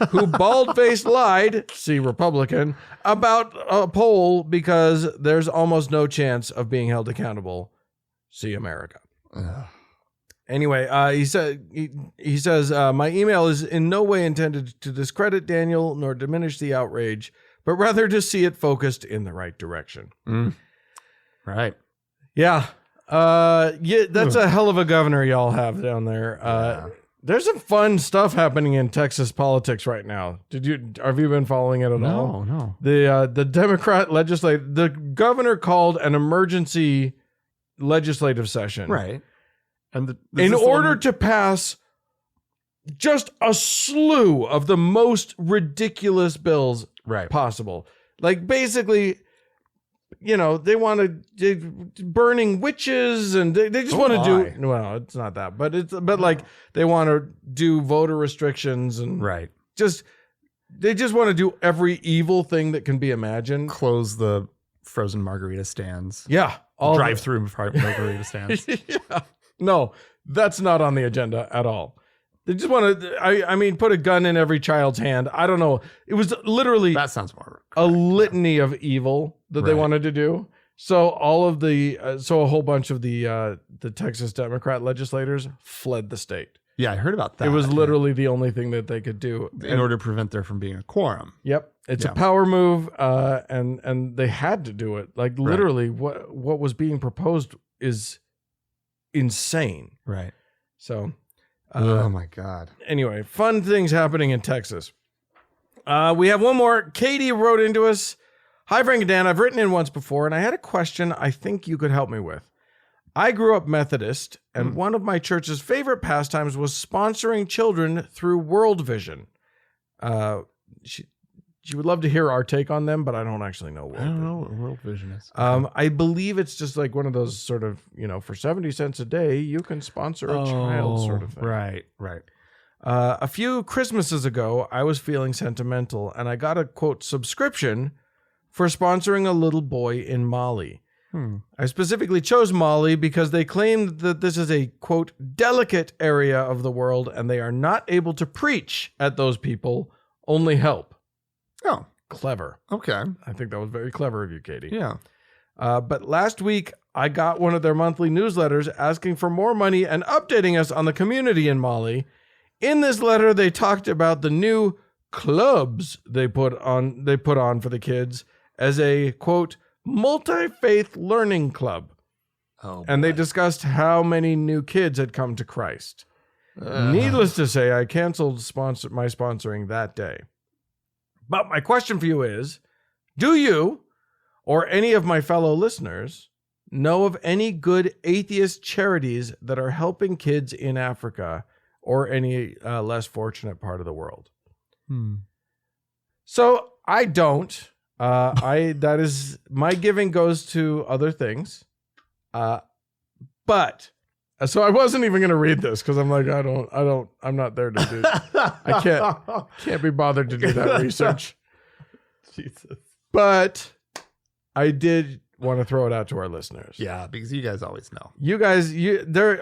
Speaker 2: Who bald-faced lied, see Republican, about a poll because there's almost no chance of being held accountable. See America. Anyway, he says, my email is in no way intended to discredit Daniel nor diminish the outrage, but rather to see it focused in the right direction.
Speaker 1: Right.
Speaker 2: Yeah. That's a hell of a governor y'all have down there. There's some fun stuff happening in Texas politics right now. Have you been following it at all?
Speaker 1: No.
Speaker 2: The Democrat the governor called an emergency legislative session.
Speaker 1: Right. And
Speaker 2: in order to pass just a slew of the most ridiculous bills possible. Like basically they want to burning witches, and they just want to do. Well, it's not that, but they want to do voter restrictions and they just want to do every evil thing that can be imagined.
Speaker 1: Close the frozen margarita stands.
Speaker 2: Yeah,
Speaker 1: all drive-through margarita stands.
Speaker 2: Yeah, no, that's not on the agenda at all. They just want to, put a gun in every child's hand. I don't know. It was literally
Speaker 1: that sounds more
Speaker 2: a litany of evil that they wanted to do. So all of a whole bunch of the Texas Democrat legislators fled the state.
Speaker 1: Yeah, I heard about that.
Speaker 2: It was literally the only thing that they could do
Speaker 1: in order to prevent there from being a quorum.
Speaker 2: Yep, it's a power move, and they had to do it. Like literally, what was being proposed is insane.
Speaker 1: Right.
Speaker 2: So.
Speaker 1: Oh my God.
Speaker 2: Anyway, fun things happening in Texas. We have one more. Katie wrote into us. Hi, Frank and Dan. I've written in once before, and I had a question I think you could help me with. I grew up Methodist, and one of my church's favorite pastimes was sponsoring children through World Vision. She would love to hear our take on them, but I don't actually know.
Speaker 1: I don't know what World Vision is.
Speaker 2: I believe it's just like one of those sort of, for 70 cents a day, you can sponsor a child sort of thing.
Speaker 1: Right.
Speaker 2: A few Christmases ago, I was feeling sentimental, and I got a, quote, subscription for sponsoring a little boy in Mali. I specifically chose Mali because they claimed that this is a, quote, delicate area of the world, and they are not able to preach at those people, only help.
Speaker 1: Oh,
Speaker 2: clever.
Speaker 1: Okay.
Speaker 2: I think that was very clever of you, Katie.
Speaker 1: Yeah.
Speaker 2: But last week, I got one of their monthly newsletters asking for more money and updating us on the community in Mali. In this letter, they talked about the new clubs they put on for the kids as a, quote, multi-faith learning club.
Speaker 1: Oh,
Speaker 2: and they discussed how many new kids had come to Christ. Needless to say, I canceled my sponsoring that day. But my question for you is, do you or any of my fellow listeners know of any good atheist charities that are helping kids in Africa or any less fortunate part of the world? So I don't. That is, my giving goes to other things. But so I wasn't even going to read this because I'm like, I'm not there to do that. I can't be bothered to do that research.
Speaker 1: Jesus.
Speaker 2: But I did want to throw it out to our listeners.
Speaker 1: Yeah, because you guys always know.
Speaker 2: You guys,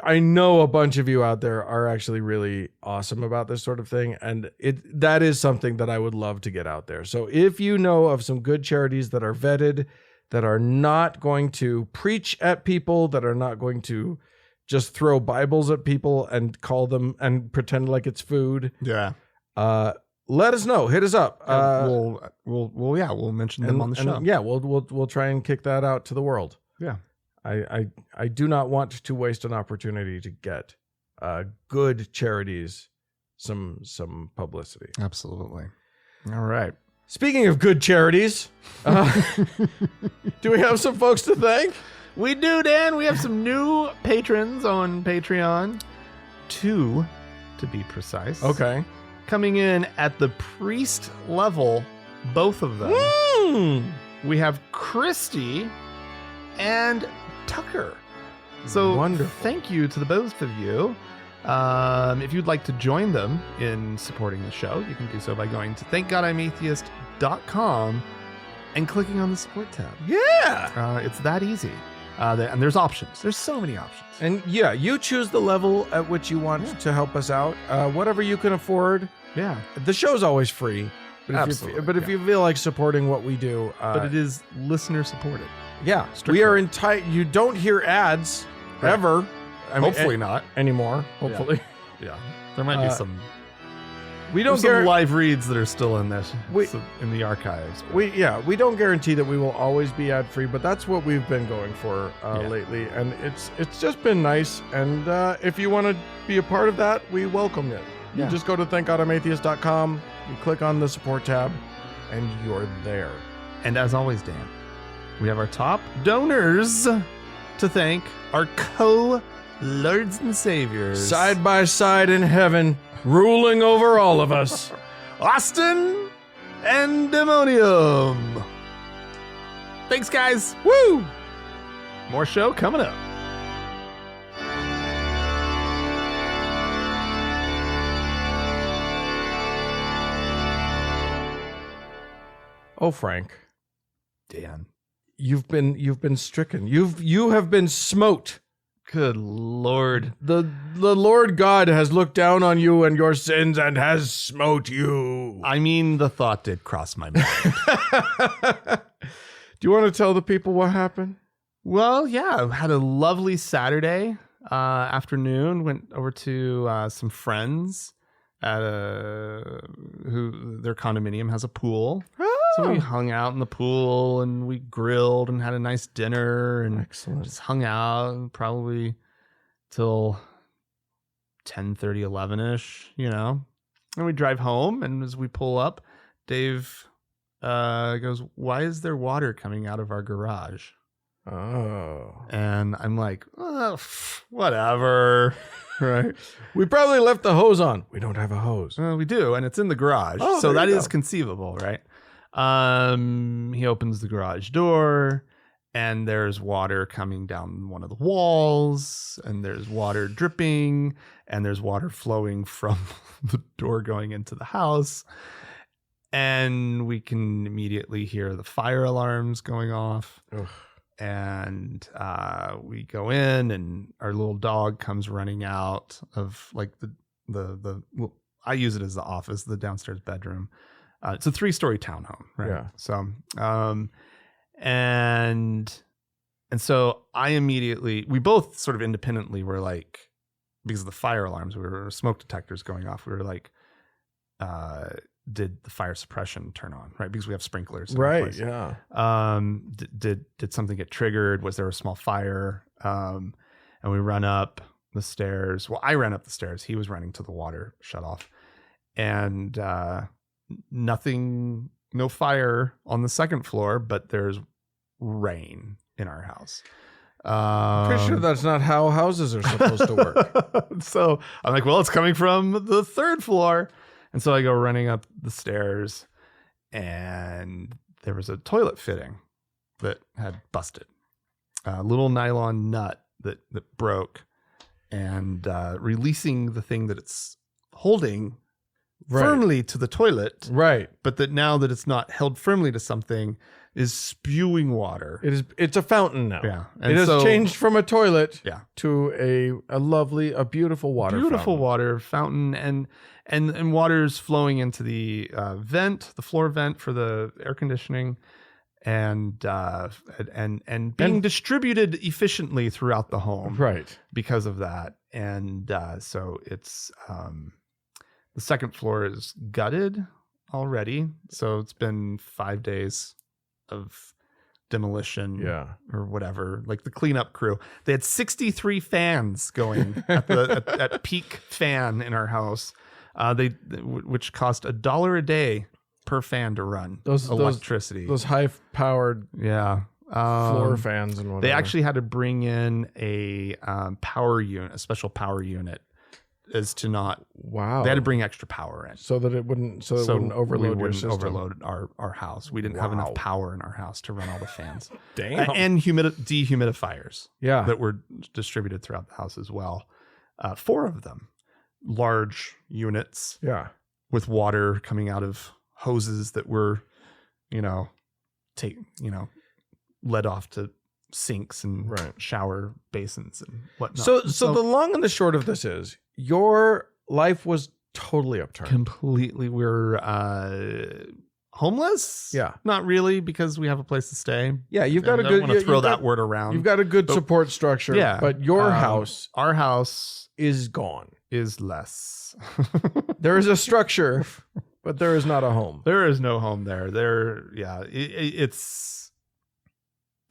Speaker 2: I know a bunch of you out there are actually really awesome about this sort of thing. And that is something that I would love to get out there. So if you know of some good charities that are vetted, that are not going to preach at people, that are not going to just throw Bibles at people and call them and pretend like it's food.
Speaker 1: Yeah.
Speaker 2: Let us know. Hit us up.
Speaker 1: We'll mention them on the show.
Speaker 2: Yeah, we'll try and kick that out to the world.
Speaker 1: Yeah.
Speaker 2: I do not want to waste an opportunity to get good charities some publicity.
Speaker 1: Absolutely. All right.
Speaker 2: Speaking of good charities, do we have some folks to thank?
Speaker 1: We do, Dan. We have some new patrons on Patreon. 2, to be precise.
Speaker 2: Okay.
Speaker 1: Coming in at the priest level, both of them. We have Christy and Tucker. So
Speaker 2: wonderful.
Speaker 1: Thank you to the both of you. If you'd like to join them in supporting the show, you can do so by going to thankgodimatheist.com and clicking on the support tab.
Speaker 2: Yeah.
Speaker 1: It's that easy. And there's options. There's so many options.
Speaker 2: And yeah, you choose the level at which you want to help us out. Whatever you can afford.
Speaker 1: Yeah.
Speaker 2: The show's always free. But
Speaker 1: Absolutely.
Speaker 2: If you feel like supporting what we do.
Speaker 1: But it is listener supported.
Speaker 2: Yeah.
Speaker 1: Strictly.
Speaker 2: We are you don't hear ads ever.
Speaker 1: Hopefully not.
Speaker 2: Anymore. Hopefully.
Speaker 1: Yeah. There might be some.
Speaker 2: We don't
Speaker 1: some live reads that are still in this in the archives.
Speaker 2: We don't guarantee that we will always be ad free, but that's what we've been going for lately, and it's just been nice. And if you want to be a part of that, we welcome it. You just go to thankgodimatheist.com, you click on the support tab, and you're there.
Speaker 1: And as always, Dan, we have our top donors to thank, our co-lords and saviors,
Speaker 2: side by side in heaven, ruling over all of us.
Speaker 1: Austin and Demonium. Thanks, guys.
Speaker 2: Woo!
Speaker 1: More show coming up.
Speaker 2: Oh, Frank.
Speaker 1: Dan.
Speaker 2: You've been stricken. You have been smote.
Speaker 1: Good Lord.
Speaker 2: The Lord God has looked down on you and your sins and has smote you.
Speaker 1: I mean, the thought did cross my mind.
Speaker 2: Do you want to tell the people what happened?
Speaker 1: Well, yeah, I had a lovely Saturday afternoon. Went over to some friends at who their condominium has a pool. So we hung out in the pool and we grilled and had a nice dinner and
Speaker 2: Excellent.
Speaker 1: just hung out probably till 10:30, 11-ish, you know. And we drive home, and as we pull up, Dave goes, "Why is there water coming out of our garage?"
Speaker 2: Oh.
Speaker 1: And I'm like, oh, whatever. Right.
Speaker 2: We probably left the hose on. We don't have a hose.
Speaker 1: Well, we do, and it's in the garage.
Speaker 2: Oh,
Speaker 1: so
Speaker 2: there
Speaker 1: that
Speaker 2: you
Speaker 1: is
Speaker 2: go.
Speaker 1: conceivable, right? He opens the garage door, and there's water coming down one of the walls, and there's water dripping, and there's water flowing from the door going into the house. And we can immediately hear the fire alarms going off.
Speaker 2: Ugh.
Speaker 1: And we go in, and our little dog comes running out of like the I use it as the office, the downstairs bedroom. It's a 3-story townhome, right?
Speaker 2: Yeah.
Speaker 1: So, and so we both sort of independently were like, because of the fire alarms, smoke detectors going off. We were like, did the fire suppression turn on, right? Because we have sprinklers. in
Speaker 2: Right.
Speaker 1: place.
Speaker 2: Yeah.
Speaker 1: Did something get triggered? Was there a small fire? And we run up the stairs. Well, I ran up the stairs. He was running to the water shut off, and nothing, no fire on the second floor, but there's rain in our house.
Speaker 2: Pretty sure that's not how houses are supposed to work.
Speaker 1: So I'm like, well, it's coming from the third floor. And so I go running up the stairs, and there was a toilet fitting that had busted. A little nylon nut that broke, and releasing the thing that it's holding firmly to the toilet.
Speaker 2: Right.
Speaker 1: But that now that it's not held firmly to something, is spewing water.
Speaker 2: It's a fountain now.
Speaker 1: Yeah.
Speaker 2: It has changed from a toilet to a lovely, beautiful water
Speaker 1: fountain, and water's flowing into the the floor vent for the air conditioning, and being distributed efficiently throughout the home.
Speaker 2: Right.
Speaker 1: Because of that. And so it's the second floor is gutted already. So it's been 5 days of demolition or whatever, like the cleanup crew. They had 63 fans going at peak fan in our house, which cost $1 a day per fan to run. Those electricity.
Speaker 2: Those high-powered floor fans and whatever.
Speaker 1: They actually had to bring in a power unit, a special power unit, as to not.
Speaker 2: Wow.
Speaker 1: They had to bring extra power in
Speaker 2: so that it wouldn't overload your system.
Speaker 1: Overload our house. We didn't have enough power in our house to run all the fans.
Speaker 2: Damn.
Speaker 1: And dehumidifiers.
Speaker 2: Yeah.
Speaker 1: That were distributed throughout the house as well. 4 of them, large units.
Speaker 2: Yeah.
Speaker 1: With water coming out of hoses that were, led off to sinks and shower basins and whatnot.
Speaker 2: So the long and the short of this is your life was totally upturned.
Speaker 1: Completely. We're homeless.
Speaker 2: Yeah.
Speaker 1: Not really, because we have a place to stay.
Speaker 2: Yeah. You've got
Speaker 1: I don't want to throw that word around.
Speaker 2: You've got a good support structure.
Speaker 1: Yeah.
Speaker 2: But your house.
Speaker 1: Our house
Speaker 2: is gone.
Speaker 1: Is less.
Speaker 2: There is a structure, but there is not a home.
Speaker 1: There is no home there.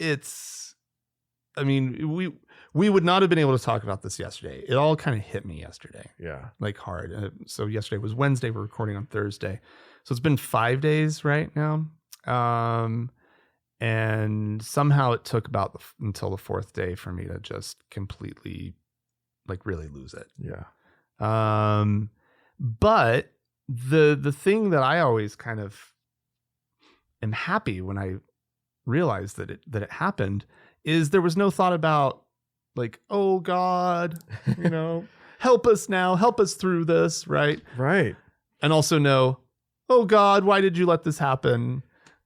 Speaker 1: It's I mean, we would not have been able to talk about this yesterday. It all kind of hit me yesterday.
Speaker 2: Yeah.
Speaker 1: Like hard. So yesterday was Wednesday. We're recording on Thursday. So it's been 5 days right now. And somehow it took about until the 4th day for me to just completely, like, really lose it.
Speaker 2: Yeah.
Speaker 1: But the thing that I always kind of am happy when I realize that it happened is there was no thought about like, oh God, help us now, help us through this, right?
Speaker 2: Right.
Speaker 1: And also no, oh God, why did you let this happen?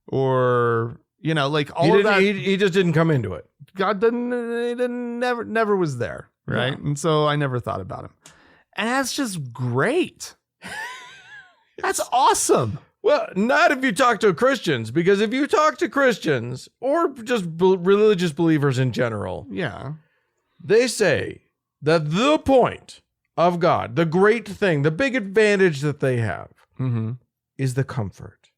Speaker 1: Or, like all of that.
Speaker 2: He just didn't come into it.
Speaker 1: God never was there, right? Yeah. And so I never thought about him. And that's just great. That's awesome.
Speaker 2: Well, not if you talk to Christians, because if you talk to Christians or just religious believers in general,
Speaker 1: yeah,
Speaker 2: they say that the point of God, the great thing, the big advantage that they have is the comfort,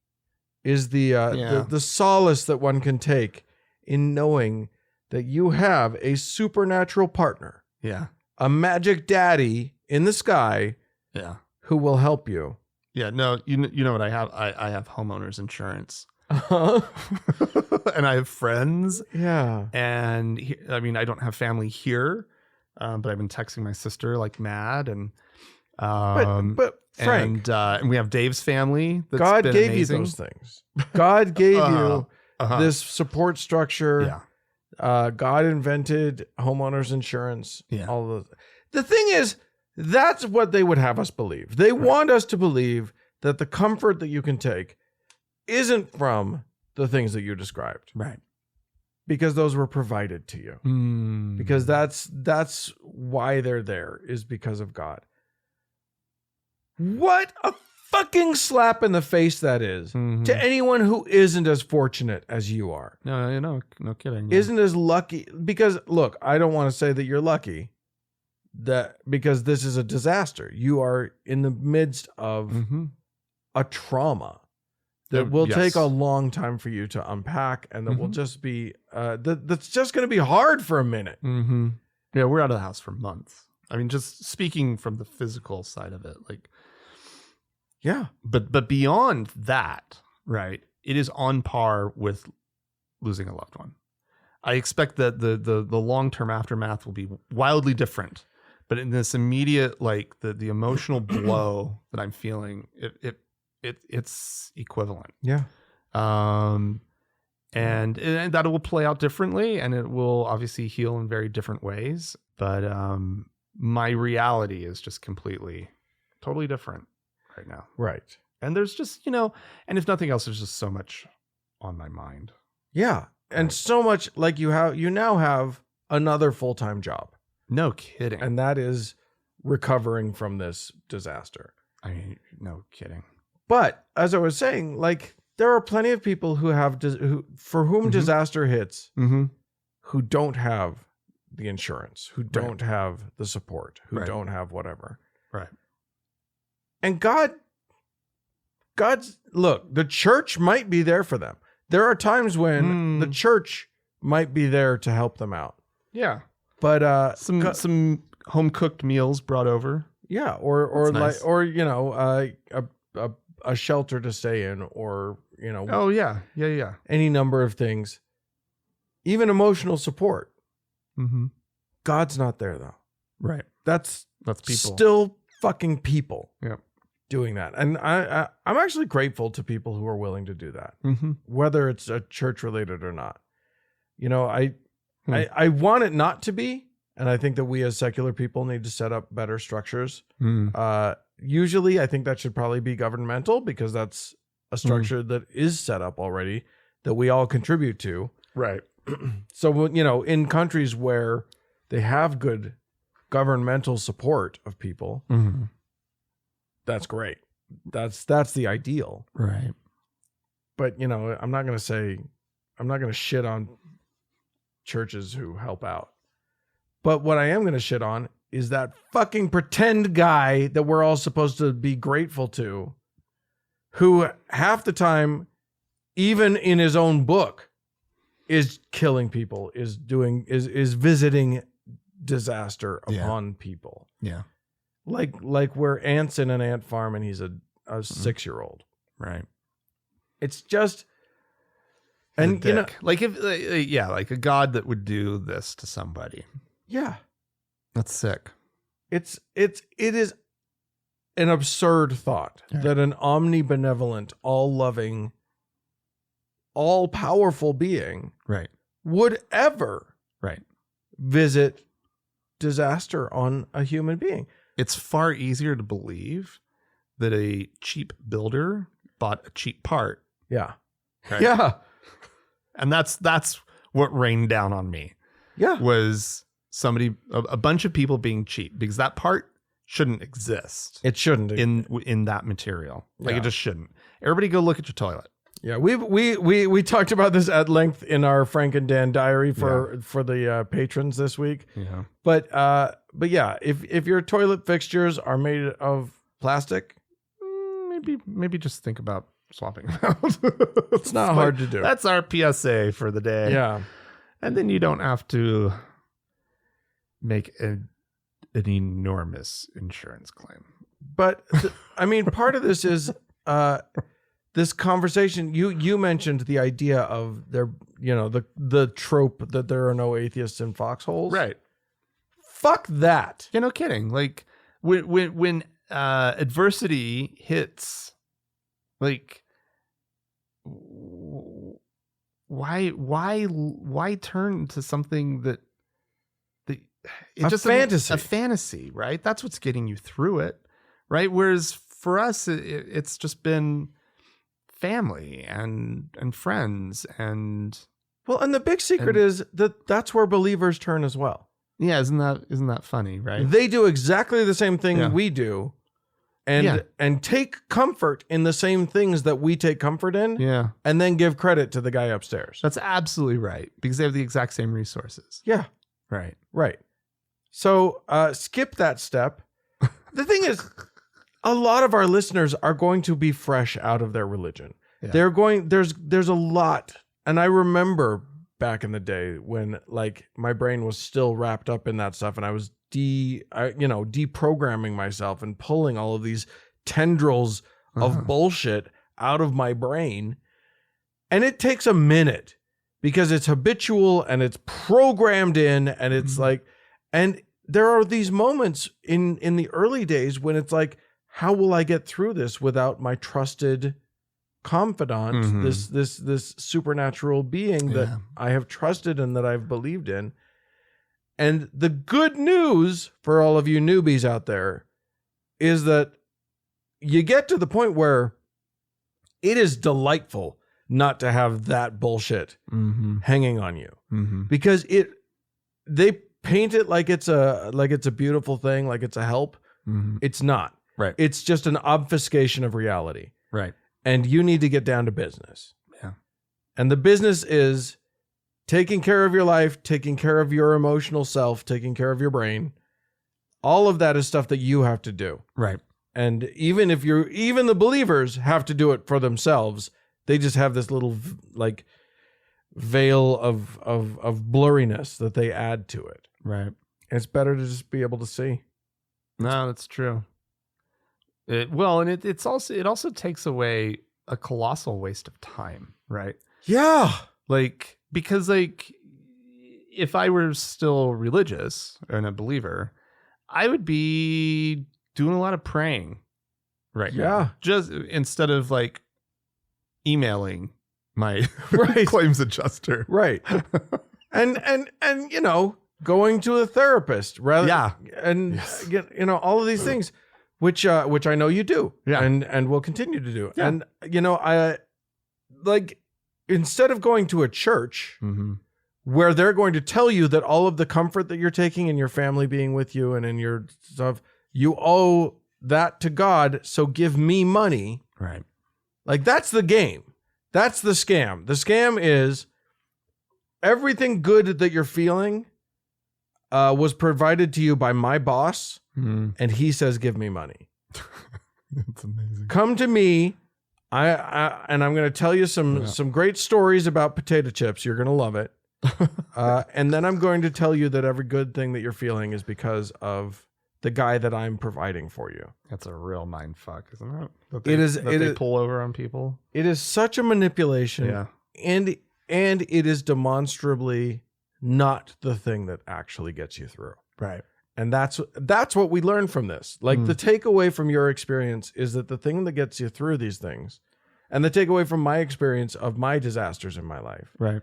Speaker 2: is the solace that one can take in knowing that you have a supernatural partner, a magic daddy in the sky, who will help you.
Speaker 1: Yeah, no, you know what I have? I have homeowners insurance. And I have friends.
Speaker 2: Yeah.
Speaker 1: And I don't have family here, but I've been texting my sister like mad. And
Speaker 2: but Frank,
Speaker 1: and we have Dave's family. That's
Speaker 2: God
Speaker 1: been
Speaker 2: gave
Speaker 1: amazing.
Speaker 2: you those things. God gave you this support structure.
Speaker 1: Yeah.
Speaker 2: God invented homeowners insurance.
Speaker 1: Yeah.
Speaker 2: All those. The thing is, that's what they would have us believe. They want us to believe that the comfort that you can take isn't from the things that you described.
Speaker 1: Right.
Speaker 2: Because those were provided to you. Because that's why they're there, is because of God. What a fucking slap in the face that is to anyone who isn't as fortunate as you are.
Speaker 1: No kidding. Yeah.
Speaker 2: Isn't as lucky. Because look, I don't want to say that you're lucky. Because this is a disaster. You are in the midst of a trauma that will take a long time for you to unpack, and that will just be that's just going to be hard for a minute.
Speaker 1: Yeah, we're out of the house for months. Just speaking from the physical side of it, like,
Speaker 2: yeah,
Speaker 1: but beyond that, right? It is on par with losing a loved one. I expect that the long-term aftermath will be wildly different. But in this immediate, like the emotional blow that I'm feeling, it's equivalent.
Speaker 2: Yeah.
Speaker 1: And that will play out differently, and it will obviously heal in very different ways. But my reality is just totally different right now.
Speaker 2: Right.
Speaker 1: And there's just, and if nothing else, there's just so much on my mind.
Speaker 2: Yeah. And so much, like you now have another full-time job.
Speaker 1: No kidding.
Speaker 2: And that is recovering from this disaster.
Speaker 1: No kidding.
Speaker 2: But as I was saying, like, there are plenty of people for whom disaster hits, who don't have the insurance, who don't have the support, who don't have whatever.
Speaker 1: Right.
Speaker 2: And look, the church might be there for them. There are times when the church might be there to help them out.
Speaker 1: Yeah.
Speaker 2: But
Speaker 1: some home cooked meals brought over.
Speaker 2: Yeah, or
Speaker 1: nice.
Speaker 2: a shelter to stay in, or
Speaker 1: Oh yeah.
Speaker 2: any number of things. Even emotional support. God's not there though.
Speaker 1: Right.
Speaker 2: That's
Speaker 1: people.
Speaker 2: Still fucking people.
Speaker 1: Yep.
Speaker 2: Doing that, and I'm actually grateful to people who are willing to do that, whether it's a church related or not. I want it not to be, and I think that we as secular people need to set up better structures. Usually, I think that should probably be governmental, because that's a structure that is set up already that we all contribute to.
Speaker 1: Right.
Speaker 2: So, in countries where they have good governmental support of people, that's great. That's the ideal.
Speaker 1: Right.
Speaker 2: But, I'm not going to shit on churches who help out. But what I am going to shit on is that fucking pretend guy that we're all supposed to be grateful to, who half the time, even in his own book, is killing people, is visiting disaster upon people.
Speaker 1: Yeah.
Speaker 2: Like we're ants in an ant farm and he's a 6-year-old.
Speaker 1: Right.
Speaker 2: It's just, and
Speaker 1: like like a God that would do this to somebody.
Speaker 2: Yeah.
Speaker 1: That's sick.
Speaker 2: It is an absurd thought that an omnibenevolent, all-loving, all-powerful being
Speaker 1: Right.
Speaker 2: would ever
Speaker 1: Right.
Speaker 2: visit disaster on a human being.
Speaker 1: It's far easier to believe that a cheap builder bought a cheap part.
Speaker 2: Yeah.
Speaker 1: Right?
Speaker 2: Yeah.
Speaker 1: And that's what rained down on me.
Speaker 2: Yeah.
Speaker 1: Was a bunch of people being cheap, because that part shouldn't exist
Speaker 2: It shouldn't.
Speaker 1: in that material. Like
Speaker 2: Yeah.
Speaker 1: it just shouldn't. Everybody go look at your toilet.
Speaker 2: Yeah, we talked about this at length in our Frank and Dan diary for the patrons this week.
Speaker 1: Yeah.
Speaker 2: But yeah, if your toilet fixtures are made of plastic,
Speaker 1: Maybe just think about swapping them out.
Speaker 2: it's not hard to do.
Speaker 1: That's our PSA for the day.
Speaker 2: Yeah.
Speaker 1: And then you don't have to make an enormous insurance claim.
Speaker 2: But I mean, part of this is this conversation. You mentioned the idea of the trope that there are no atheists in foxholes.
Speaker 1: Right.
Speaker 2: Fuck that.
Speaker 1: Yeah, no kidding. Like when adversity hits, like why turn to something that it's just
Speaker 2: fantasy.
Speaker 1: a fantasy, right? That's what's getting you through it, right? Whereas for us, it's just been family and friends and
Speaker 2: the big secret is that's where believers turn as well.
Speaker 1: yeah, isn't that funny, right?
Speaker 2: They do exactly the same thing we do, and take comfort in the same things that we take comfort in,
Speaker 1: Yeah,
Speaker 2: and then give credit to the guy upstairs.
Speaker 1: that's absolutely right, because they have the exact same resources.
Speaker 2: Yeah,
Speaker 1: Right.
Speaker 2: right. So skip that step. The thing is, a lot of our listeners are going to be fresh out of their religion.
Speaker 1: Yeah.
Speaker 2: There's a lot, and I remember back in the day when like my brain was still wrapped up in that stuff, and I was deprogramming myself and pulling all of these tendrils of bullshit out of my brain. And it takes a minute because it's habitual and it's programmed in, and it's like, and there are these moments in the early days when it's like, how will I get through this without my trusted confidant, this supernatural being that I have trusted and that I've believed in? And the good news for all of you newbies out there is that you get to the point where it is delightful not to have that bullshit hanging on you, because they paint it like it's a beautiful thing, like it's a help. It's not.
Speaker 1: Right.
Speaker 2: It's just an obfuscation of reality.
Speaker 1: Right.
Speaker 2: And you need to get down to business.
Speaker 1: Yeah.
Speaker 2: And the business is taking care of your life, taking care of your emotional self, taking care of your brain. All of that is stuff that you have to do.
Speaker 1: Right.
Speaker 2: And even the believers have to do it for themselves. They just have this little like veil of blurriness that they add to it.
Speaker 1: Right.
Speaker 2: And it's better to just be able to see.
Speaker 1: No, that's true. It also takes away a colossal waste of time, right?
Speaker 2: Yeah.
Speaker 1: Like, because like if I were still religious and a believer, I would be doing a lot of praying right now. Just instead of like emailing my claims adjuster.
Speaker 2: Right. and going to a therapist rather and all of these things which I know you do and will continue to do. Yeah. And I like, instead of going to a church where they're going to tell you that all of the comfort that you're taking in your family being with you and in your stuff, you owe that to God, so give me money.
Speaker 1: Right.
Speaker 2: Like, that's the game. That's the scam. The scam is everything good that you're feeling was provided to you by my boss, and he says, give me money.
Speaker 1: That's amazing.
Speaker 2: Come to me. And I'm going to tell you some great stories about potato chips. You're going to love it. And then I'm going to tell you that every good thing that you're feeling is because of the guy that I'm providing for you.
Speaker 1: That's a real mind fuck, isn't it? They pull over on people. It is
Speaker 2: such a manipulation.
Speaker 1: Yeah.
Speaker 2: And it is demonstrably not the thing that actually gets you through.
Speaker 1: Right.
Speaker 2: And that's what we learn from this. Like, the takeaway from your experience is that the thing that gets you through these things And the takeaway from my experience of my disasters in my life,
Speaker 1: Right.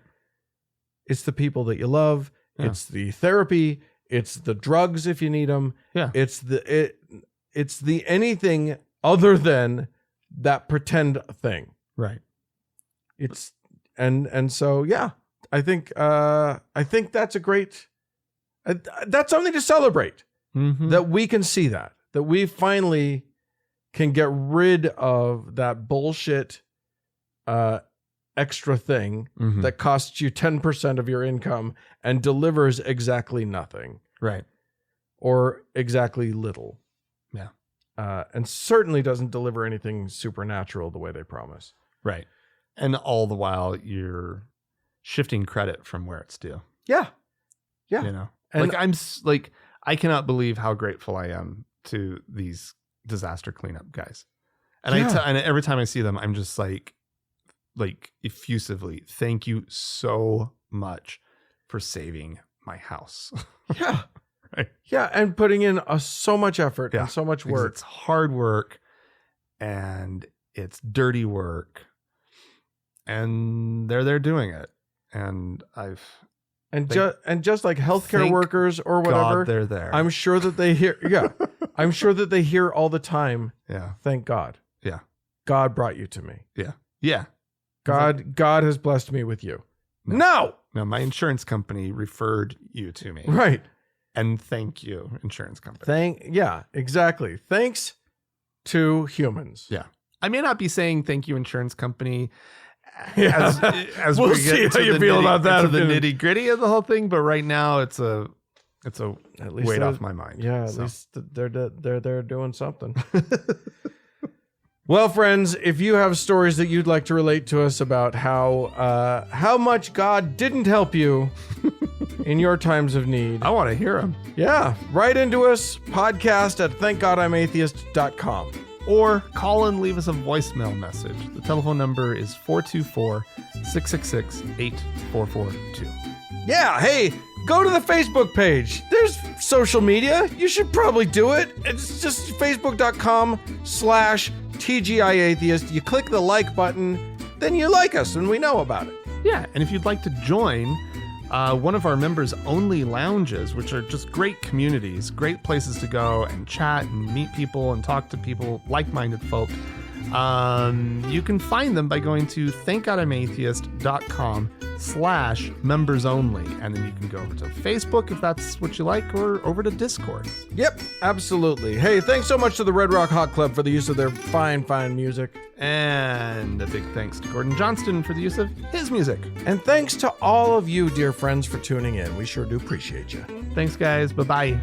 Speaker 2: it's the people that you love.
Speaker 1: Yeah.
Speaker 2: It's the therapy. It's the drugs if you need them.
Speaker 1: Yeah.
Speaker 2: It's the anything other than that pretend thing.
Speaker 1: Right.
Speaker 2: It's and so yeah, I think that's a great. That's something to celebrate.
Speaker 1: Mm-hmm.
Speaker 2: That we can see that we finally can get rid of that bullshit extra thing
Speaker 1: Mm-hmm.
Speaker 2: that costs you 10% of your income and delivers exactly nothing
Speaker 1: Right.
Speaker 2: or exactly little.
Speaker 1: Yeah.
Speaker 2: And certainly doesn't deliver anything supernatural the way they promise.
Speaker 1: Right. And all the while you're shifting credit from where it's due.
Speaker 2: Yeah. Yeah.
Speaker 1: You know,
Speaker 2: And
Speaker 1: I cannot believe how grateful I am to these disaster cleanup guys. And
Speaker 2: Yeah.
Speaker 1: and every time I see them, I'm just like effusively, thank you so much for saving my house.
Speaker 2: yeah.
Speaker 1: Right.
Speaker 2: Yeah. And putting in so much effort
Speaker 1: Yeah.
Speaker 2: and so much
Speaker 1: Because
Speaker 2: work.
Speaker 1: it's hard work and it's dirty work. And they're there doing it. And
Speaker 2: just like healthcare
Speaker 1: thank
Speaker 2: workers or whatever,
Speaker 1: God they're there.
Speaker 2: I'm sure that they hear. Yeah. I'm sure that they hear all the time.
Speaker 1: Yeah.
Speaker 2: Thank God.
Speaker 1: Yeah.
Speaker 2: God brought you to me.
Speaker 1: Yeah. Yeah.
Speaker 2: God has blessed me with you. No.
Speaker 1: No, my insurance company referred you to me.
Speaker 2: Right.
Speaker 1: And thank you, insurance company.
Speaker 2: Yeah, exactly. Thanks to humans.
Speaker 1: Yeah. I may not be saying thank you, insurance company,
Speaker 2: Yeah.
Speaker 1: as
Speaker 2: We'll
Speaker 1: we
Speaker 2: see
Speaker 1: get
Speaker 2: how
Speaker 1: to
Speaker 2: you
Speaker 1: the
Speaker 2: feel about that
Speaker 1: to the
Speaker 2: opinion.
Speaker 1: nitty gritty of the whole thing. But right now, it's a
Speaker 2: At least
Speaker 1: weight
Speaker 2: they're-
Speaker 1: off my mind.
Speaker 2: Yeah, at
Speaker 1: So,
Speaker 2: least they're doing something. Well, friends, if you have stories that you'd like to relate to us about how much God didn't help you in your times of need,
Speaker 1: I want to hear them.
Speaker 2: yeah, write into us, podcast@thankgodimatheist.com.
Speaker 1: Or call and leave us a voicemail message. The telephone number is 424-666-8442.
Speaker 2: Yeah, hey, go to the Facebook page. There's social media. You should probably do it. It's just facebook.com/TGIAtheist. You click the like button, then you like us and we know about it.
Speaker 1: Yeah, and if you'd like to join one of our members only lounges, which are just great communities, great places to go and chat and meet people and talk to people, like-minded folk, you can find them by going to thankgodimatheist.com/members only. And then you can go over to Facebook if that's what you like, or over to Discord.
Speaker 2: Yep, absolutely. Hey, thanks so much to the Red Rock Hot Club for the use of their fine music.
Speaker 1: And a big thanks to Gordon Johnston for the use of his music.
Speaker 2: And thanks to all of you, dear friends, for tuning in. We sure do appreciate you.
Speaker 1: Thanks, guys. Bye-bye.